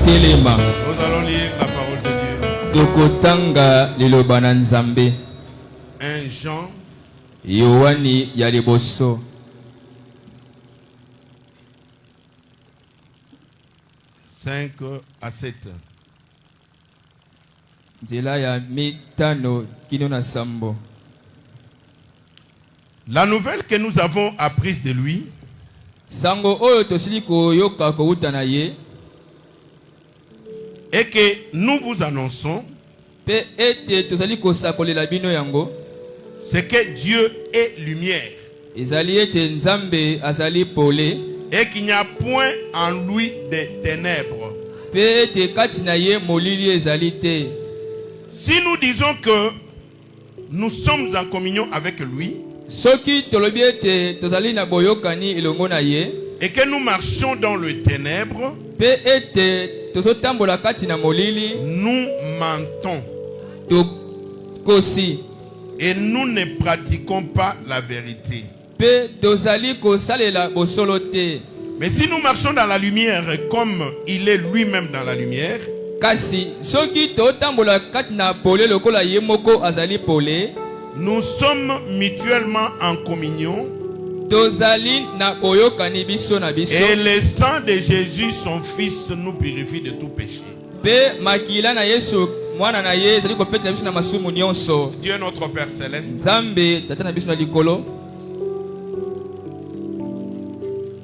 Nous allons lire la parole de Dieu. 1 Jean Yohani ya liboso 5 à 7. nzela ya mitano kino na sambo. La nouvelle que nous avons apprise de lui sango oyo tosili koyoka kouta na ye et que nous vous annonçons, pe ete tosali kosakolela bino yango, c'est que Dieu est lumière ezali ete nzambe azali pole et qu'il n'y a point en lui de ténèbres. pe ete kati na ye molili ezali te. Si nous disons que nous sommes en communion avec lui soki tolobi ete tozali na boyokani elongo na ye et que nous marchons dans le ténèbre, pe ete tozotambola kati na molili, nous mentons tokosi et nous ne pratiquons pas la vérité. pe tozali kosalela bosolo te. Mais si nous marchons dans la lumière comme il est lui-même dans la lumière, kasi soki totambola kati na pole lokola ye moko azali pole, nous sommes mutuellement en communion tozali na boyokani biso na biso, et le sang de Jésus son fils nous purifie de tout péché. pe makila na Yesu mwana na ye ezali kopetela biso na masumu nyonso. Dieu notre Père céleste, nzambe tata na biso na likolo,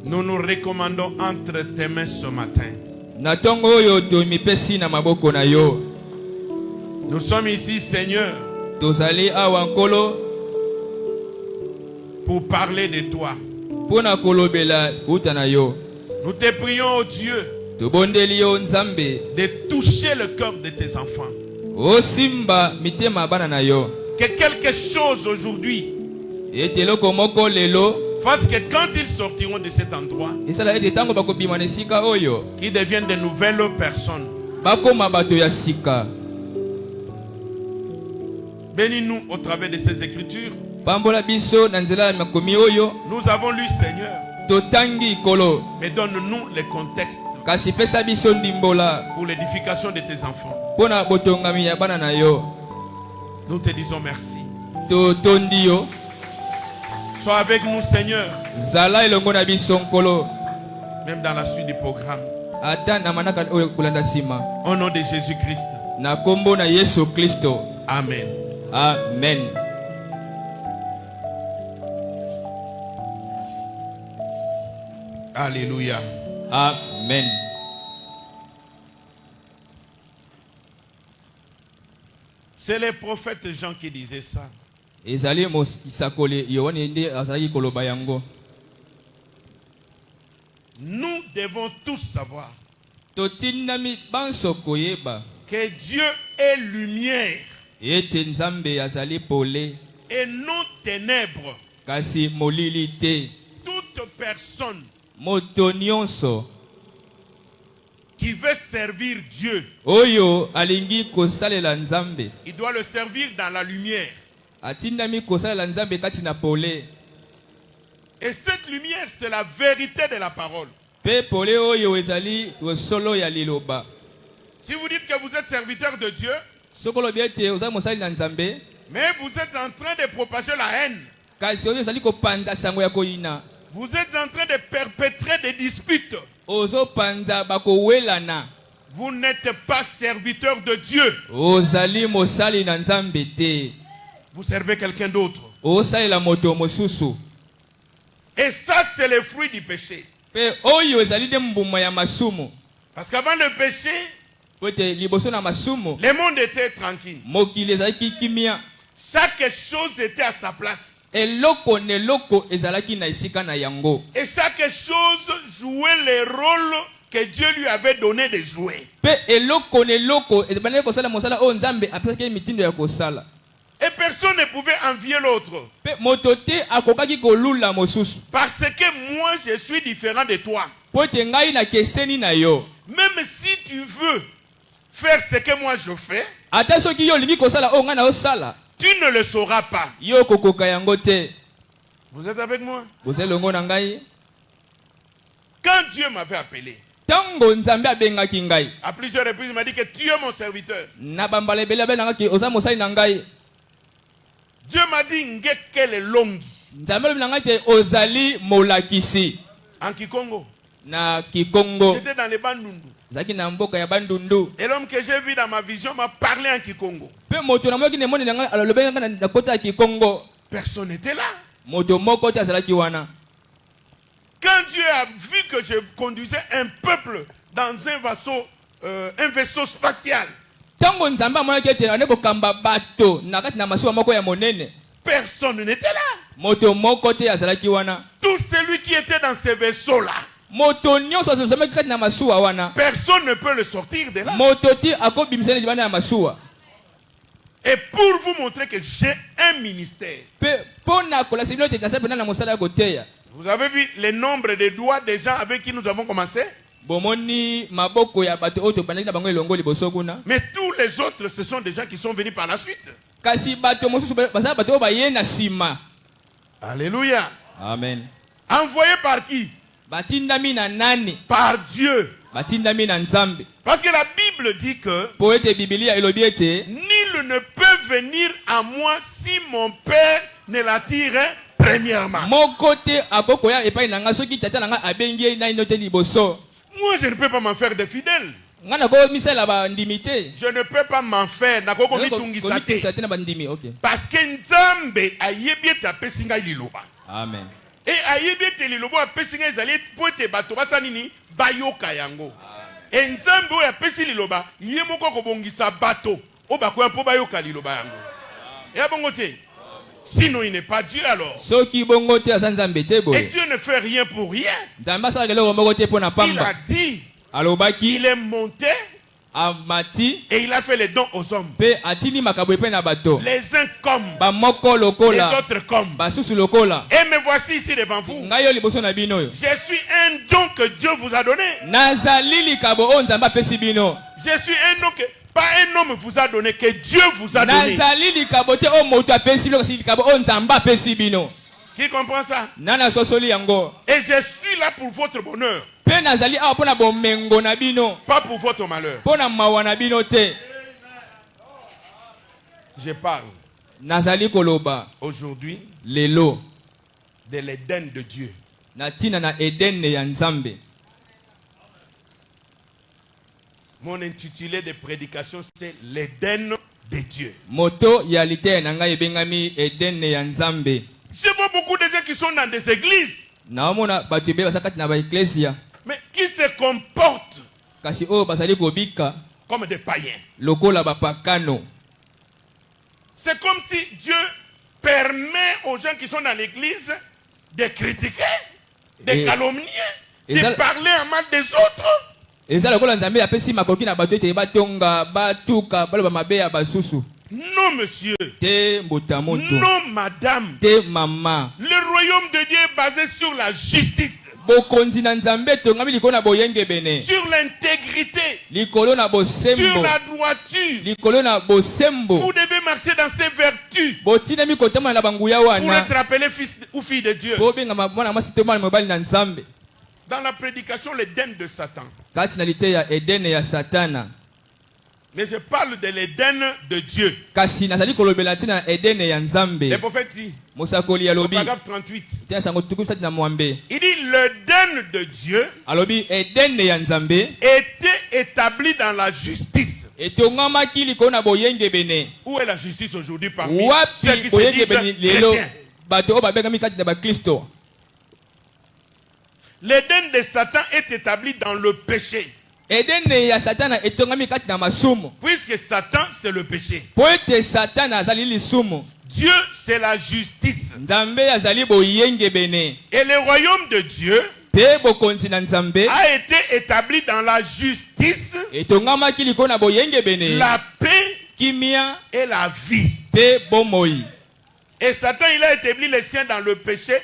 nous nous recommandons entre tes mains ce matin. na tongo oyo tomipesi na maboko na yo. Nous sommes ici, Seigneur, tozali awa nkolo pour parler de toi. pona kolobela kuta na yo. Nous te prions, oh Dieu, tobondeli yo nzambe de toucher le cœur de tes enfants. osimba mitema bana na yo, Que quelque chose aujourd'hui ete eloko moko lelo fasse que quand ils sortiront de cet endroit, esala ete ntango bakobima na esika oyo qu'ils deviennent de nouvelles personnes. bakoma bato ya sika. Bénis-nous au travers de ces écritures. pambola biso na nzela ya makomi oyo Nous avons lu, Seigneur, totangi kolo, mais donne-nous les contextes kasi pesa biso ndimbola pour l'édification de tes enfants. mpona botongami ya bana na yo. Nous te disons merci. totondi yo, Sois avec nous, Seigneur, zala elongo na biso nkolo, même dans la suite du programme. ata na manaka oyo kolanda nsima, Au nom de Jésus-Christ. na kombo na Yesu Kristo, Amen. amen. Alléluia. Amen. C'est le prophète Jean qui disait ça. ezali mosakoli yohane nde azalaki koloba yango. Nous devons tous savoir totindami banso koyeba que Dieu est lumière ete nzambe azali pole et non ténèbres. kasi molili te. Toute personne moto nyonso qui veut servir Dieu, oyo alingi kosalela nzambe il doit le servir dans la lumière. atindami kosalela nzambe kati na pole. Et cette lumière, c'est la vérité de la parole. pe pole oyo ezali solo ya liloba. Si vous dites que vous êtes serviteur de Dieu, sokolo biete ozali mosali na nzambe, mais vous êtes en train de propager la haine, kasi oyo ezali kopanza sango ya koyina, vous êtes en train de perpétrer des disputes, Ozo panza bakowelana. Vous n'êtes pas serviteur de Dieu. Ozali mosali na nzambe te. Vous servez quelqu'un d'autre. Osali la moto mosusu. Et ça, c'est le fruit du péché. Pe oyo ezali de mbuma ya masumu. Parce qu'avant le péché, Pote liboso na masumu. le monde était tranquille. Mokili ezali kimia. Chaque chose était à sa place. Eloko neloko ezalaki na esika na yango. Et chaque chose jouait le rôle que Dieu lui avait donné de jouer. Pe eloko neloko ezabane kosala mosala o nzambe apesaki mitindo ya kosala. Et personne ne pouvait envier l'autre. Pe motote akokaki kolula mosusu. Parce que moi, je suis différent de toi. Pote ngai na keseni na yo. Même si tu veux faire ce que moi je fais, Ata soki yo lingi kosala o ngai na osala. tu ne le sauras pas. Yo kokoka yango te. Vous êtes avec moi? Bozelongo na ngai. Quand Dieu m'avait appelé, Tango nzambe abengaki ngai. à plusieurs reprises, il m'a dit que tu es mon serviteur. Na bambala bele abengaki oza mosali na ngai. Dieu m'a dit ngekele longi Nzambe na ngai te ozali molakisi. en Kikongo. Na Kikongo. J'étais dans les Bandundu. Zaki na mboka ya Bandundu. Et l'homme que j'ai vu dans ma vision m'a parlé en Kikongo. Pe moto na moki ne moni na ngai alobengaka na kota ya Kikongo. Personne n'était là. Moto moko te azalaki wana. Quand Dieu a vu que je conduisais un peuple dans un vaisseau spatial, Tango nzambe amonaki ete ane kokamba bato na kati na masuwa moko ya monene. personne n'était là. Moto moko te azalaki wana. Tout celui qui était dans ce vaisseau-là, Moto nyonso azozamaki kati na masuwa wana. personne ne peut le sortir de là. Moto te akobimisana libanda ya masuwa. Et pour vous montrer que j'ai un ministère, Pe pona kolasi bino te tasa pena na mosala ya koteya. vous avez vu le nombre de doigts des gens avec qui nous avons commencé? Bomoni maboko ya bato oto bandaki na bango elongo liboso kuna. Mais tous les autres, ce sont des gens qui sont venus par la suite. Kasi bato mosusu bazala bato baye na sima. Alléluia. Amen. Envoyé par qui? Batindami na nani? Par Dieu. Batindami na nzambe. Parce que la Bible dit que Poete Biblia elobi ete nul ne peut venir à moi si mon Père ne l'attire premièrement. moko te akokoya epai na nga soki tata na nga abengi na ino te liboso. Moi, je ne peux pas m'en faire de fidèle. Nga na ko misala ba ndimi te. Je ne peux pas m'en faire. Nakoko mitungisa te. Sa te na bandimi, okay. Parce que Nzambe ayebi ete apesi ngai liloba. Amen. Et ayebi ete liloba apesi ngai ezali po ete bato basala nini bayoka yango. Et Nzambe oyo apesi liloba ye moko kobongisa bato oyo bakoya mpo bayoka liloba yango. Ya bongo te. Sinon il n'est pas Dieu alors. Soki bongo te asa nzambe te Et boye. Dieu ne fait rien pour rien. Nzambe asala keloko moko te pona Il pamba. a dit, Alobaki il est monté amati et il a fait les dons aux hommes. pe atini makabo epai na bato. Les uns comme, Ba moko les lokola, autres comme. basusu lokola. Et me voici ici devant vous. Ngai yo liboso na bino yo. Je suis un don que Dieu vous a donné. Nazali likabo o nzambe apesi bino. Je suis un don que pas un homme vous a donné, que Dieu vous a donné. Nazali likabo te o moto apesi bino kasi likabo o nzambe apesi bino. Qui comprend ça? Nana sosoli yango. Et je suis là pour votre bonheur, Pe nazali awa pona bomengo na bino. pas pour votre malheur. Pona mawa na bino te. Je parle Nazali koloba aujourd'hui lelo de l'Éden de Dieu. na tina na Eden ya nzambe. Mon intitulé de prédication, c'est l'Éden de Dieu. Moto ya lite na ngai ebengami Eden ya nzambe. Je vois beaucoup de gens qui sont dans des églises, Naomona bato be basakati na ba eklesia mais qui se comportent kasi o basali kobika comme des païens. lokola bapakano. C'est comme si Dieu permet aux gens qui sont dans l'église de critiquer, de calomnier, de parler en mal des autres. Eza lokola nzambe apesi makoki na bato ete batonga batuka baloba mabe ya basusu. Non, monsieur. Te mbotamoto. Non, madame. Te mama. Le royaume de Dieu est basé sur la justice, Bokonzi na nzambe tongami likolo na boyenge bene. sur l'intégrité, Likolo na sur bosembo. la droiture. Likolo na bosembo. Vous devez marcher dans ces vertus Botina mi kotama na banguya pour wana. être appelé fils ou fille de Dieu. Bobenga mwana mwasi to mwana mobali na nzambe. Dans la prédication, l'Éden de Satan, Kati na lite ya Eden ya Satana. Mais je parle de l'Éden de Dieu. kasi nazali kolobela ntina edene ya Le nzambe prophète dit, mosakoli alobi paragraphe 38, tina sango tuku sati na mwambe il dit l'Éden de Dieu alobi edene ya nzambe était établi dans la justice. etongamaki likolo na boyengebene. Où est la justice aujourd'hui parmi ceux Wapi qui se boyengebene disent lelo chrétiens? bato oyo babengami kati na bakristo. L'Éden de Satan est établi dans le péché. edene ya satana etongami kati na masumu Puisque Satan, c'est le péché. po ete satana azali lisumu, Dieu, c'est la justice. nzambe azali boyengebene. Et le royaume de Dieu Pe bokonzi na nzambe a été établi dans la justice, etongamaki likolo na boyengebene, la paix kimia et la vie. pe bomoi. Et Satan, il a établi les siens dans le péché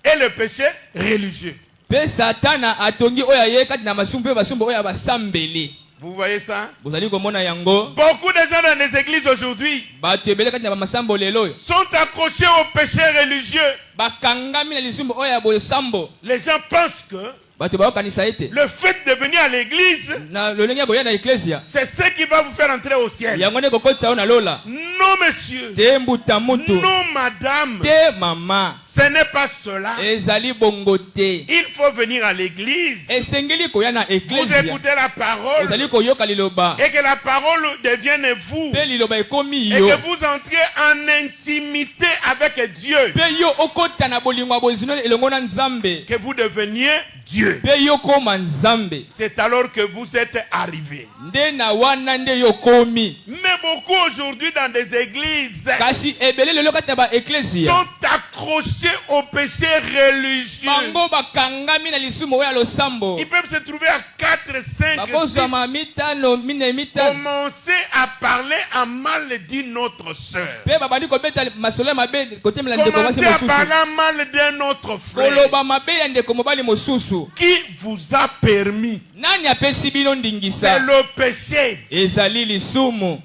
et le péché religieux. Pe satana atongi oyo aye kati na masumu pe basumbu oyo basambeli. Vous voyez ça? Bozali komona yango. Beaucoup de gens dans les églises aujourd'hui Bato ebele kati na masambo lelo sont accrochés au péché religieux. bakangami na lisumbu oyo ya bosambo. Les gens pensent que Bato baokanisa ete le fait de venir à l'église, na lolenge ya koya na eklesia c'est ce qui va vous faire entrer au ciel. yango nde kokotisa yo na lola. Non, monsieur. Te mbuta mutu, Non, madame. te mama, Ce n'est pas cela. ezali bongo te. Il faut venir à l'église. Esengeli koya na Vous eklesia, écoutez la parole ozali koyoka liloba et que la parole devienne vous. pe liloba ekomi Et yo, que vous entriez en intimité avec Dieu. pe yo okota na bolingo ya bozino elongo na nzambe, Que vous deveniez Dieu. pe yo koma nzambe. C'est alors que vous êtes arrivés. Nde na wana nde yo komi. Mais beaucoup aujourd'hui dans des églises Kasi ebele lelo kati na ba eklesia sont accrochés au péché religieux. bango bakangami na lisumu oyo ya losambo. Ils peuvent se trouver à 4, 5, 6. Bakozwama mitano mine mitano Commencer à parler en mal d'une autre sœur. pe babandi kobeta masolo ya mabe kotemela ndeko mwasi Commencer à mosusu, parler en mal d'un autre frère. koloba mabe ya ndeko mobali mosusu. Qui vous a permis? Nani apesi bino C'est ndingisa? le péché. Ezali lisumu.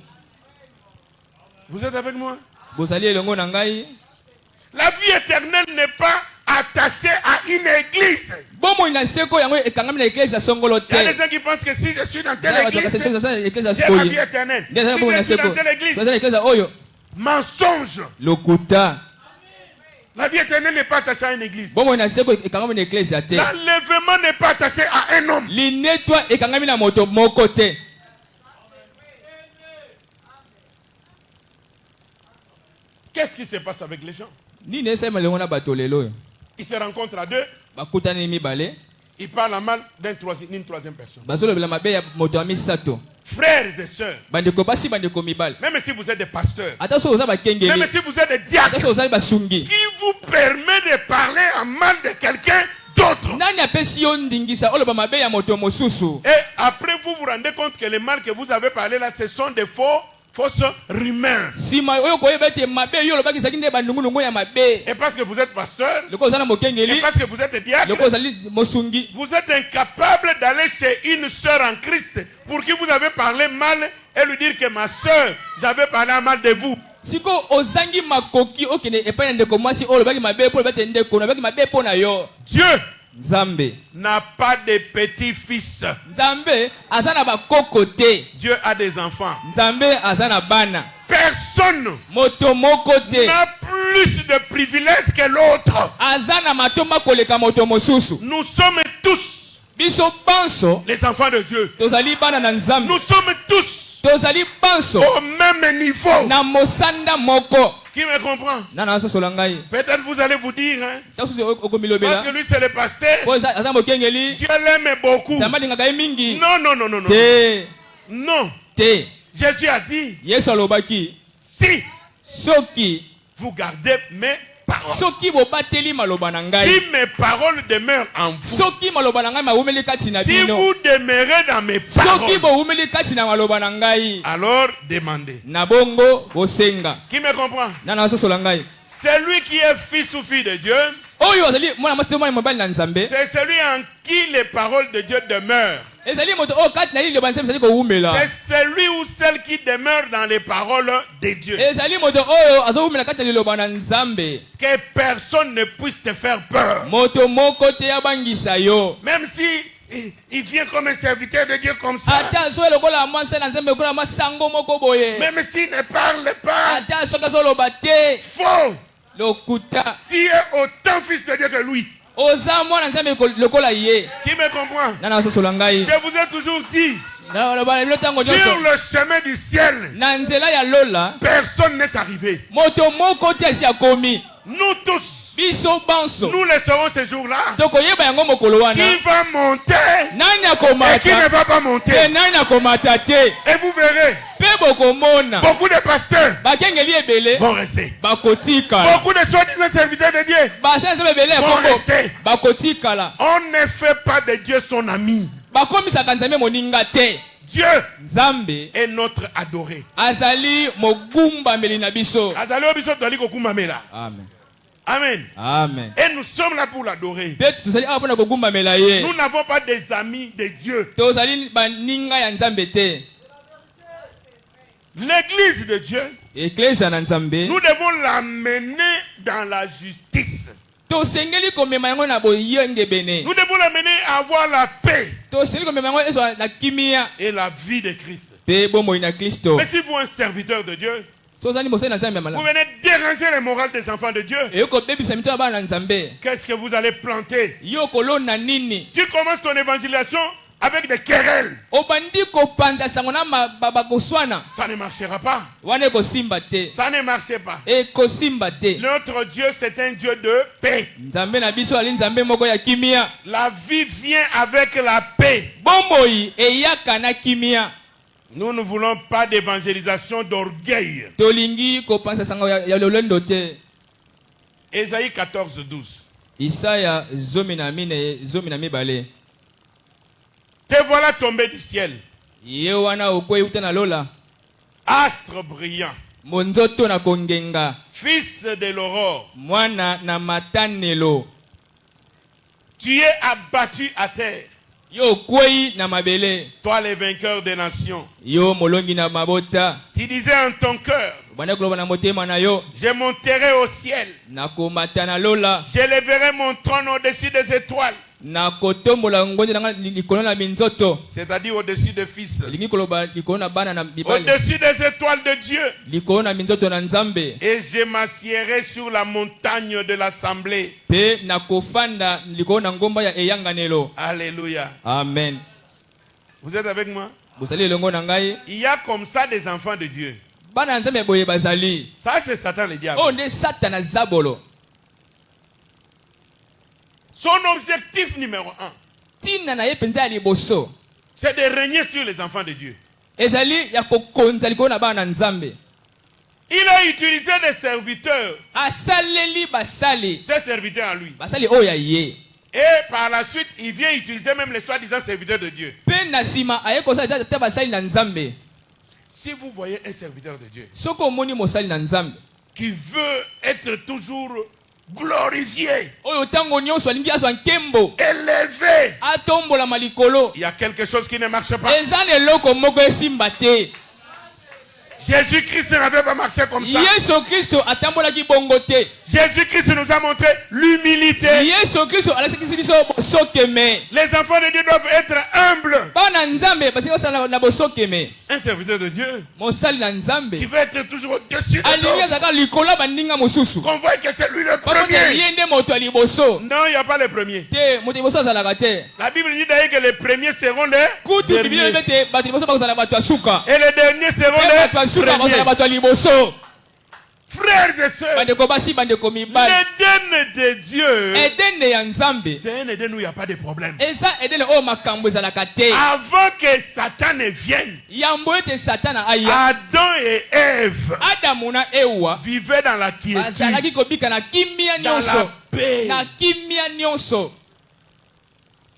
Vous êtes avec moi? Bozali elongo na ngai. La vie éternelle n'est pas attachée à une église. Bomoi na seko yango ekangami na eklesia songolo Il y a des te. gens qui pensent que si je suis dans Na telle bato église, bakasema sasa eklesia j'ai la vie sikoyi. éternelle. Ndio sasa Si bomoi na je suis seko. dans telle église, Sasa eklesia oyo mensonge. lokuta. La vie éternelle n'est pas attachée à une église. Bomoi na seko ekangami na eklesia te. L'enlèvement n'est pas attaché à un homme. Linetwa ekangami na moto moko te. Qu'est-ce qui se passe avec les gens? Nini esema lengo na bato lelo? Ils se rencontrent à deux, Bakutani mibale. ils parlent en mal d'une troisième personne. Bazolobela mabe ya moto ya misato. Frères et sœurs, Bandeko basi bandeko mibale. même si vous êtes des pasteurs, Ata so oza bakengeli. même si vous êtes des Ata diacres, so oza basungi. qui vous permet de parler en mal de quelqu'un d'autre? Nani apesi yo ndingisa oloba mabe ya moto mosusu? Et après, vous vous rendez compte que les mal que vous avez parlé là, ce sont des fausses rumeurs. Sima oyo koyeba ete mabe yo olobakisaki nde bandungunungu ya mabe. Et parce que vous êtes pasteur, Loko oza na et mokengeli, parce que vous êtes diacre, loko ozali mosungi, vous êtes incapable d'aller chez une sœur en Christ pour qui vous avez parlé mal et lui dire que ma sœur, j'avais parlé mal de vous. siko ozangi makoki okende epai na ndeko mwasi oyo olobaki mabe po olobaki ndeko olobaki mabe po na yo. Dieu Nzambe n'a pas de petits-fils. Nzambe aza na bakoko te. Dieu a des enfants. Nzambe aza na bana. Personne Moto moko te n'a plus de privilèges que l'autre. aza na matomba koleka moto mosusu. Nous sommes tous Biso banso les enfants de Dieu. tozali bana na Nzambe. Nous sommes tous Tozali banso au même niveau. na mosanda moko. Qui me comprend? Nana sosola ngai. Peut-être vous allez vous dire, hein, Tasusu parce okomilobela. que lui c'est le pasteur. Po aza mokengeli. Dieu l'aime beaucoup. Nzambe alingaka ye mingi. Non, non, non, non, non. Te. Non. Te. Jésus a dit, Yesu alobaki. si Soki. vous gardez mes paroles, Soki bobateli maloba na ngai. si mes paroles demeurent en vous, Soki maloba na ngai mawumeli kati na si bino. vous demeurez dans mes Soki paroles, bowumeli kati na maloba na ngai. alors demandez. Na bongo bosenga. Qui me comprend? Nana sosola ngai. Celui qui est fils ou fille de Dieu, Oyo azali mwana mwasi to mwana mobali na Nzambe. c'est celui en qui les paroles de Dieu demeurent. Ezali moto oyo kati na liloba Nzambe ezali kowumela. C'est celui ou celle qui demeure dans les paroles de Dieu. Ezali moto oyo azowumela kati na liloba na Nzambe. Que personne ne puisse te faire peur. Moto moko te abangisa yo. Même si il vient comme un serviteur de Dieu comme ça. ata so lokola mwasi na nzambe lokola masango moko boye Même s'il ne parle pas, ata soki azoloba te faux. lokuta Tu es autant fils de Dieu que lui. oza mwana nzambe lokola ye Qui me comprend? nana asosola ngai Je vous ai toujours dit, naloba bino ntango sur nyonso le chemin du ciel, na nzela ya lola personne n'est arrivé. moto moko te asi akomi Nous tous, biso banso nous le saurons ce jour-là. tokoyeba yango mokolo wana Qui va monter nani et qui ne akomata va pas te monter. nani akomata te Et vous verrez, mpe bokomona beaucoup de pasteurs bakengeli ebele vont rester. bakotikala Beaucoup de soi-disant serviteurs de Dieu basala nzambe ebele ya vont kongo rester. bakotikala On ne fait pas de Dieu son ami. bakomisaka nzambe moninga te Dieu nzambe est notre adoré. azali mogumbameli na biso Azali obiso tozali kokumbamela. amen Amen. amen Et nous sommes là pour l'adorer. mpe tozali awa mpona kogumbamela ye Nous n'avons pas des amis de Dieu. tozali baninga ya nzambe te L'église de Dieu, eklezia na nzambe nous devons l'amener dans la justice. tosengeli komema yango na boyengebene Nous devons l'amener à avoir la paix tosengeli komema yango ezwa na kimia et la vie de Christ. mpe bomoi na kristo Mais si vous êtes un serviteur de Dieu, so ozali mosali na nzambe ya vous malamu venez déranger le moral des enfants de Dieu, eyo kobebisa mito ya bana na nzambe qu'est-ce que vous allez planter? yo kolona nini Tu commences ton évangélisation avec des querelles. obandi kopanza sango na bakoswana Ça ne marchera pas. wana ekosimba te Ça ne marchait pas. ekosimba te Notre Dieu, c'est un Dieu de paix. nzambe na biso ali nzambe moko ya kimia La vie vient avec la paix. bomoi eyaka na kimia Nous ne voulons pas d'évangélisation d'orgueil. tolingi kopanza sango ya lolendo te Ésaïe 14, 12. isaya 12 Te voilà tombé du ciel, ye wana okwei uta na lola astre brillant, monzoto na kongenga fils de l'aurore. mwana na matanelo Tu es abattu à terre, yo okwei na mabele toi les vainqueurs des nations. yo molongi na mabota Tu disais en ton cœur, obanda koloba na motema na yo je monterai au ciel, nakomata na lola j'élèverai mon trône au-dessus des étoiles, nakotombola ngonde nanga likolo na minzoto c'est-à-dire au-dessus des fils, lingi koloba likolo na bana na mibali au-dessus des étoiles de Dieu. likolo na minzoto na nzambe Et je m'assierai sur la montagne de l'assemblée. mpe nakofanda likolo na ngomba ya eyanganelo Alléluia. amen Vous êtes avec moi? bozali elongo na ngai Il y a comme ça des enfants de Dieu. bana ya nzambe boye bazali Ça, c'est Satan le diable. oyo nde satana zabolo Son objectif numéro 1, ntina na ye mpenza ya liboso c'est de régner sur les enfants de Dieu. ezali ya kokonza likolo na bana na nzambe Il a utilisé des serviteurs, asaleli basali ses serviteurs à lui. basali oyo ya ye Et par la suite, il vient utiliser même les soi-disant serviteurs de Dieu. mpe na nsima aye kosala te basali na nzambe Si vous voyez un serviteur de Dieu soki omoni mosali na nzambe qui veut être toujours glorifié, oyo ntango nyonso alingi azwa nkembo élevé, atombolama likolo il y a quelque chose qui ne marche pas. eza na eloko moko esimba te Jésus-Christ n'avait pas marché comme ça. yesu kristo atambolaki bongo te Jésus-Christ nous a montré l'humilité. yesu kristo alakisaki biso bosokeme Les enfants de Dieu doivent être humbles. bana nzambe basili basala na bosokeme Un serviteur de Dieu mosali na nzambe qui veut être toujours au-dessus des alingi autres. azalaka likolo ya baninga mosusu Qu'on voit que c'est lui le bamoni premier. ye nde moto ya liboso Non, il n'y a pas le premier. te moto ya liboso azalaka te La Bible dit d'ailleurs que les premiers seront les kutu bibili derniers. elobi ete bato ya liboso bakozala bato ya suka Et les derniers seront mpe bato ya les suka bakozala premiers. bato ya liboso Frères et sœurs, bandeko basi bandeko mibali l'Éden de Dieu, edene ya nzambe c'est un Éden où il n'y a pas de problème. eza edene oyo makambo ezalaka te Avant que Satan ne vienne, yambo ete satana aya Adam et Ève adamu na ewa vivaient dans la quiétude, bazalaki kobika na kimia dans la nyonso paix. na kimia nyonso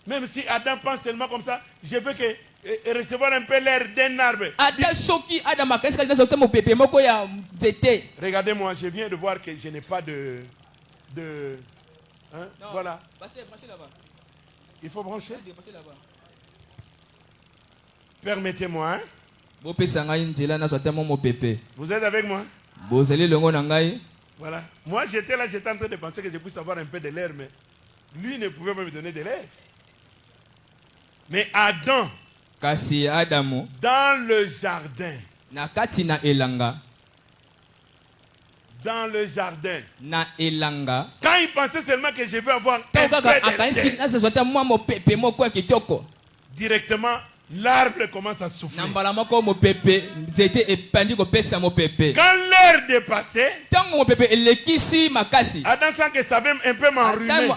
Même si Adam pense seulement comme ça, je veux que recevoir un peu l'air d'un arbre. ata soki adamu akanisaka nyonso te mopepe moko ya nzete Regardez-moi, je viens de voir que je n'ai pas de hein? Voilà, il faut brancher. Permettez-moi, hein? bopesa ngai nzela nazwa te mo mopepe Vous êtes avec moi? bozali elongo na ngai Voilà. Moi, j'étais là, j'étais en train de penser que je puisse avoir un peu de l'air, mais lui ne pouvait pas me donner de l'air. Mais Adam, kasi Adamu dans le jardin, na kati na elanga quand il pensait seulement que je vais avoir un peu de terre, directement l'arbre commence à souffler. Quand l'air dépassait, Adam sent que ça va un peu m'enrhumer.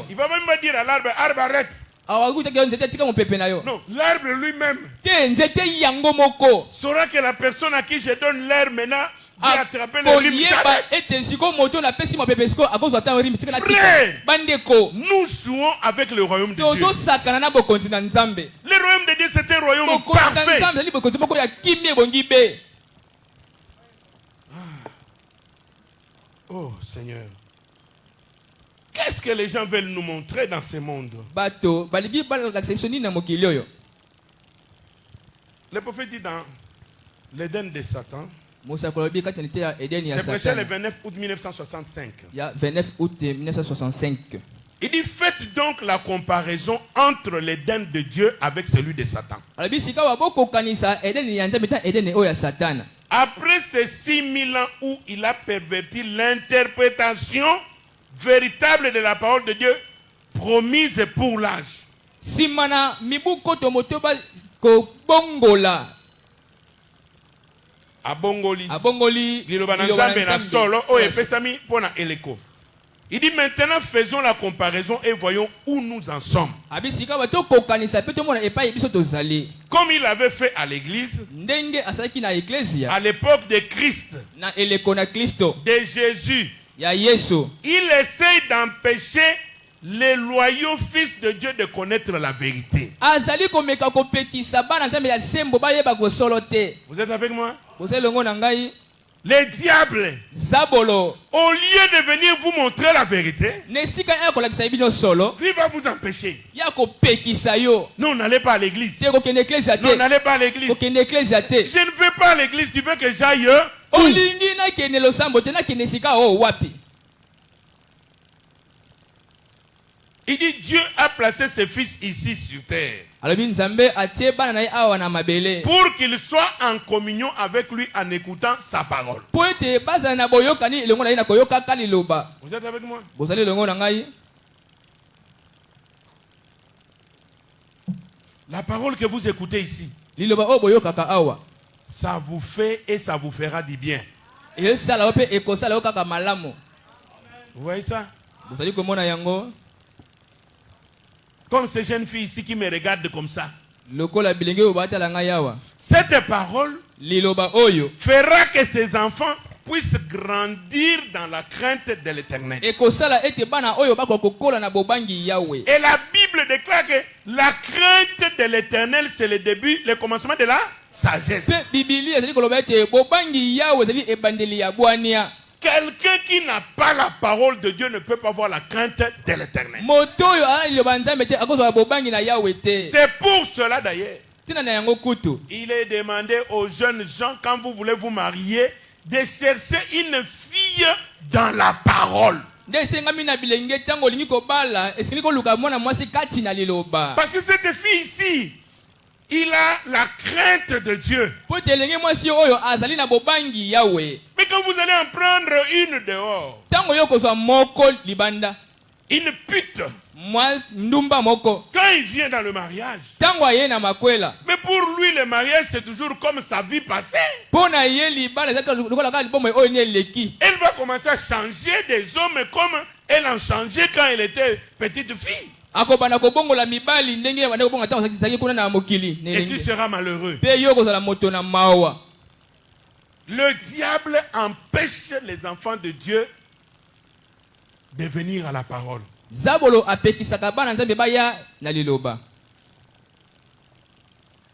Il va même me dire à l'arbre, arbre arrête. Non, l'arbre lui-même saura que la personne à qui je donne l'air maintenant va attraper le rhume. Frère, nous jouons avec le royaume de Dieu. Le royaume de Dieu, c'est un royaume parfait. Oh Seigneur, qu'est-ce que les gens veulent nous montrer dans ce monde? Le prophète dit dans l'Éden de Satan, c'est prêché le 29 août 1965. Il dit, faites donc la comparaison entre l'Éden de Dieu avec celui de Satan. Après ces 6000 ans où il a perverti l'interprétation véritable de la parole de Dieu promise pour l'âge. Abongoli. Il dit maintenant faisons la comparaison et voyons où nous en sommes. Comme il avait fait à l'église, à l'époque de Christ, de Jésus, il essaye d'empêcher les loyaux fils de Dieu de connaître la vérité. Vous êtes avec moi? Les diables, au lieu de venir vous montrer la vérité, lui va vous empêcher. Non, n'allez pas à l'église. Non, n'allez pas à l'église. Je ne veux pas à l'église, tu veux que j'aille où? Il dit Dieu a placé ses fils ici sur terre pour qu'ils soient en communion avec lui en écoutant sa parole. Vous êtes avec moi? La parole que vous écoutez ici, ça vous fait et ça vous fera du bien. Vous voyez ça? Comme ces jeunes filles ici qui me regardent comme ça. Cette parole fera que ces enfants puissent grandir dans la crainte de l'Éternel. Et la Bible déclare que la crainte de l'Éternel, c'est le début, le commencement de la sagesse. Quelqu'un qui n'a pas la parole de Dieu ne peut pas avoir la crainte de l'Éternel. C'est pour cela d'ailleurs, il est demandé aux jeunes gens, quand vous voulez vous marier, de chercher une fille dans la parole. Parce que cette fille ici, il a la crainte de Dieu. Mais quand vous allez en prendre une dehors, une pute, quand il vient dans le mariage, mais pour lui le mariage c'est toujours comme sa vie passée. Elle va commencer à changer des hommes comme elle en changeait quand elle était petite fille. Et tu seras malheureux. Le diable empêche les enfants de Dieu de venir à la parole.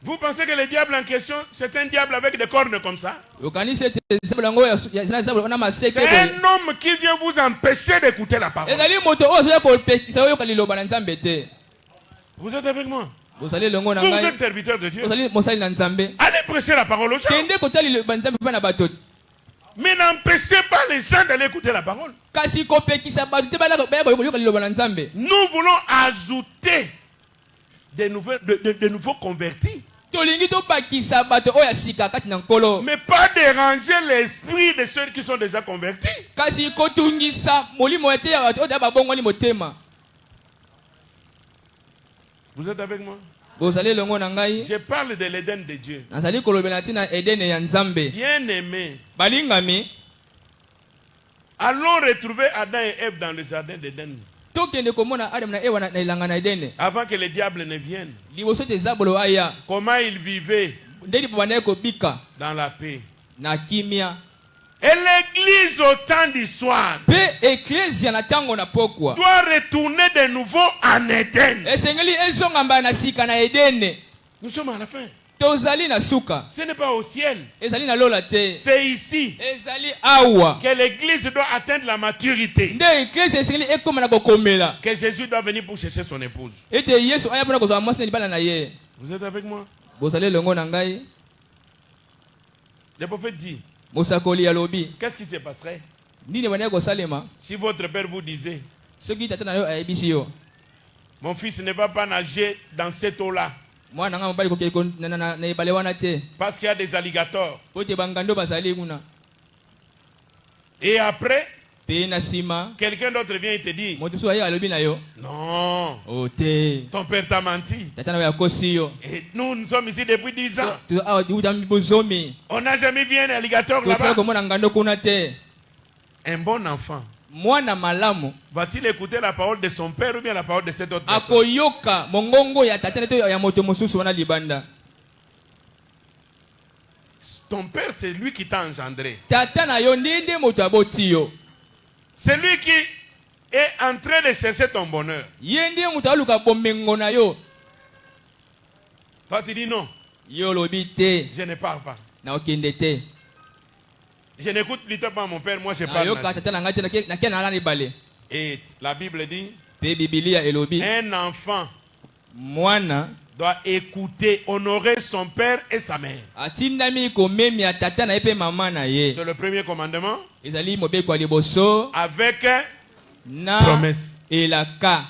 Vous pensez que le diable en question, c'est un diable avec des cornes comme ça? C'est un homme qui vient vous empêcher d'écouter la parole. Vous êtes avec moi? Vous êtes serviteur de Dieu. Allez prêcher la parole aux gens. Mais n'empêchez pas les gens d'aller écouter la parole. Nous voulons ajouter de nouveaux convertis. tolingi tobakisa bato oyo ya sika kati na nkolo. Mais pas déranger l'esprit de ceux qui sont déjà convertis. Kasi kotungisa molimo ete ya bato oyo babongwani motema. Vous êtes avec moi? Bozali longo na ngai. Je parle de l'Éden de Dieu. Nazali kolobela ntina Edene ya Nzambe. Bien aimé. Balingami. Allons retrouver Adam et Ève dans le jardin d'Éden. Tokende komona Adam na Ewa na ilanga na Edene. Avant que le diable ne vienne. Liboso te zabolo aya. Comment ils vivaient? Ndeli babanaye kobika. Dans la paix. Na kimia. Et l'église au temps du soir Pe ecclesia na tango na pokwa. doit retourner de nouveau en Éden. Esengeli ezonga mba na sika na Edene. Nous sommes à la fin. Tozali na suka. Ce n'est pas au ciel. Ezali na lola te. C'est ici Ezali awa. que l'église doit atteindre la maturité. Nde ecclesia esengeli ekoma na kokomela. Que Jésus doit venir pour chercher son épouse. Ete Yesu aya pona kozwa mwasi na libala na ye. Vous êtes avec moi? Bozali longo na ngai. Le prophète dit, Mosakoli ya lobi. qu'est-ce qui se passerait Nini banaye kosalema? si votre père vous disait, Soki tata na yo ayebisi yo. mon fils ne va pas nager dans cette eau-là Mwana nga mobali kokeko na ebale wana te. parce qu'il y a des alligators. Pote bangando bazali kuna. Et après, Pe na sima. quelqu'un d'autre vient et te dit, Moto so aye alobi na yo. non, O te. ton père t'a menti. Tata na yo akosi yo. Et nous sommes ici depuis 10 ans. Tu awa utambi bozomi. On n'a jamais vu un alligator To tsala là-bas. komona ngando kuna te. Un bon enfant Mwana malamu va-t-il écouter la parole de son père ou bien la parole de cette autre personne? akoyoka mongongo ya tata neto ya moto mosusu wana libanda. Ton père, c'est lui qui t'a engendré. Tata na yo ndende moto aboti yo. C'est lui qui est en train de chercher ton bonheur. Yende moto aluka bomengo na yo. Toi, tu dis non, Yo lobi te. je ne parle pas. Na okende te. Je n'écoute plutôt pas mon père, moi je Na parle. yo ka tata na ngati na kena ala ni bale. Et la Bible dit, Pe Biblia elobi. un enfant Mwana doit écouter, honorer son père et sa mère. atindami komemi ya tata na ye pe mama na ye. C'est le premier commandement Ezali mobeko ya liboso avec na promesse. elaka.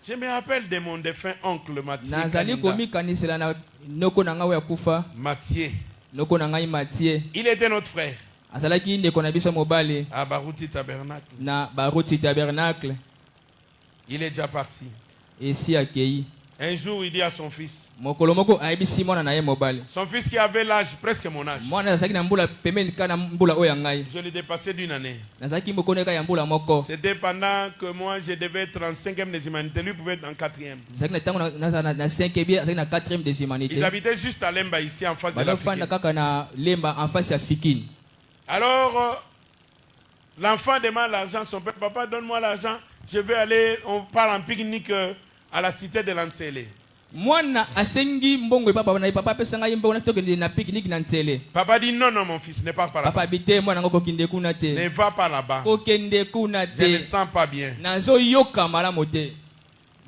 Je me rappelle de mon défunt oncle Mathieu. Nazali Kalinda. komikanisela na noko na ngai ya kufa. Mathieu. Noko na ngai Mathieu. Il était notre frère Azalaki ndeko na biso mobali à Barouti Tabernacle. na Baruti Tabernacle. Il est déjà parti. Esi akei. Un jour, il dit à son fils, Mokolo moko ayebisi mwana na ye mobali. son fils qui avait l'âge, presque mon âge, Mwana azalaki na mbula pembeni kana mbula oyo ya ngai. je l'ai dépassé d'une année. Nazalaki mokoneka ya mbula moko. C'était pendant que moi, je devais être en 5e des humanités. Lui pouvait être en 4e. Azalaki na tango na 5e bien, azalaki na 4e des Ils humanités. habitaient juste à Lemba, ici, en face de Balofanda l'Afrique. kaka na lemba en face ya Fikine. Alors, l'enfant demande l'argent. Son père, papa, donne-moi l'argent. Je vais aller, on part en pique-nique à la cité de Lansele. Mwana asengi mbongo papa na papa pesa ngai mbongo na tokende na picnic na Ntsele. Papa dit non, non, mon fils, ne pars pas là-bas. Papa bite mwana ngoko kinde kuna te. Ne va pas là-bas. Kokende kuna Je ne te. sens pas bien. Nazo yoka malamu te.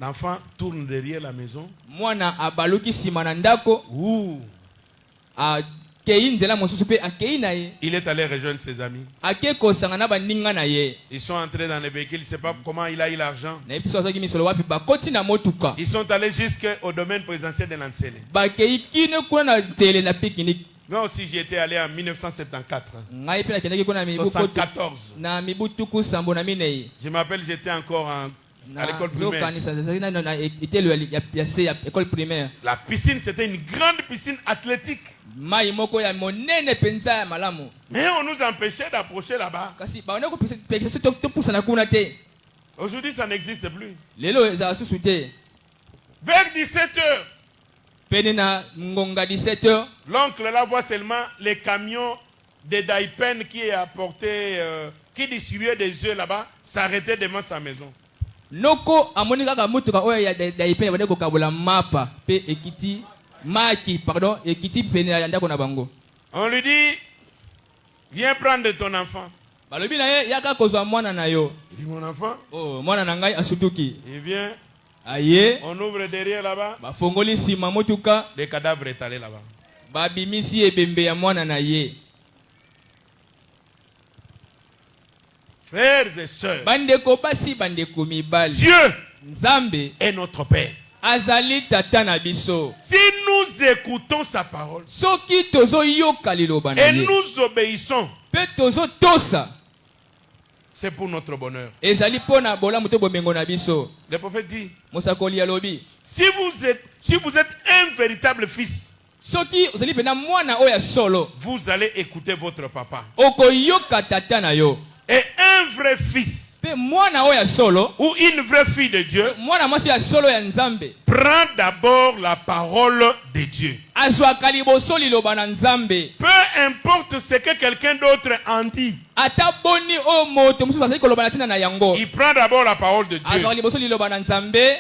L'enfant tourne derrière la maison. Mwana abaluki sima na ndako. Ouh. Akei nzela mosusu pe akei na ye. Il est allé rejoindre ses amis. Akeko sanga na baninga na ye. Ils sont entrés dans le véhicule. Je ne sais pas comment il a eu l'argent. Na episo azoki misolo wapi bakoti na motuka. Ils sont allés jusqu'au domaine présidentiel de Lansele. Bakei kine kuna na Ntsele na picnic. Moi aussi, j'y étais allé en 1974. Ngai pe nakendaki kuna mibu koto 74. na mibu tuku sambo na minei. Je m'appelle, j'étais encore à l'école primaire. Zokanisa zazaki na etelo ya se ya école primaire. La piscine, c'était une grande piscine athlétique. Mai moko ya monene penza ya malamu. Mais on nous empêchait d'approcher là-bas. Kasi baona ko pesa to pusana kuna te. Aujourd'hui, ça n'existe plus. Lelo za susu te. Vers 17h, Pene na ngonga 17h. l'oncle là voit seulement les camions de Daipen qui apportaient, qui distribuaient des œufs là-bas, s'arrêtaient devant sa maison. Noko amoni kaka mutuka oya ya daipene bane ko kabula mapa pe ekiti maki pardon ekiti pene ya ndako na bango. On lui dit, viens prendre ton enfant. Balobi na ye yaka kozwa mwana na yo. Il dit, mon enfant, Oh mwana na ngai asutuki. il vient, Aye on ouvre derrière là-bas, ba fongoli sima mutuka des cadavres étalés là-bas. ba bimisi ebembe ya mwana na ye. Frères et sœurs, Bandeko basi bandeko mibali. Dieu Nzambe est notre Père. azali tata na biso. Si nous écoutons sa parole Soki tozo yoka liloba na et ye. nous obéissons, Pe tozo tosa. c'est pour notre bonheur. Ezali pona bola muto bomengo na biso. Le prophète dit, Mosakoli alobi. si vous êtes un véritable fils, Soki ozali pena mwana oya solo. vous allez écouter votre papa. Oko yoka tata na yo. Et un vrai fils Pe mwana oya solo. ou une vraie fille de Dieu Mwana mwasi ya solo ya nzambe. prend d'abord la parole de Dieu. Azwaka liboso liloba na nzambe. Peu importe ce que quelqu'un d'autre en dit, Ata boni o moto mususu azali koloba na tina na yango. il prend d'abord la parole de Dieu. Azwaka liboso liloba na nzambe.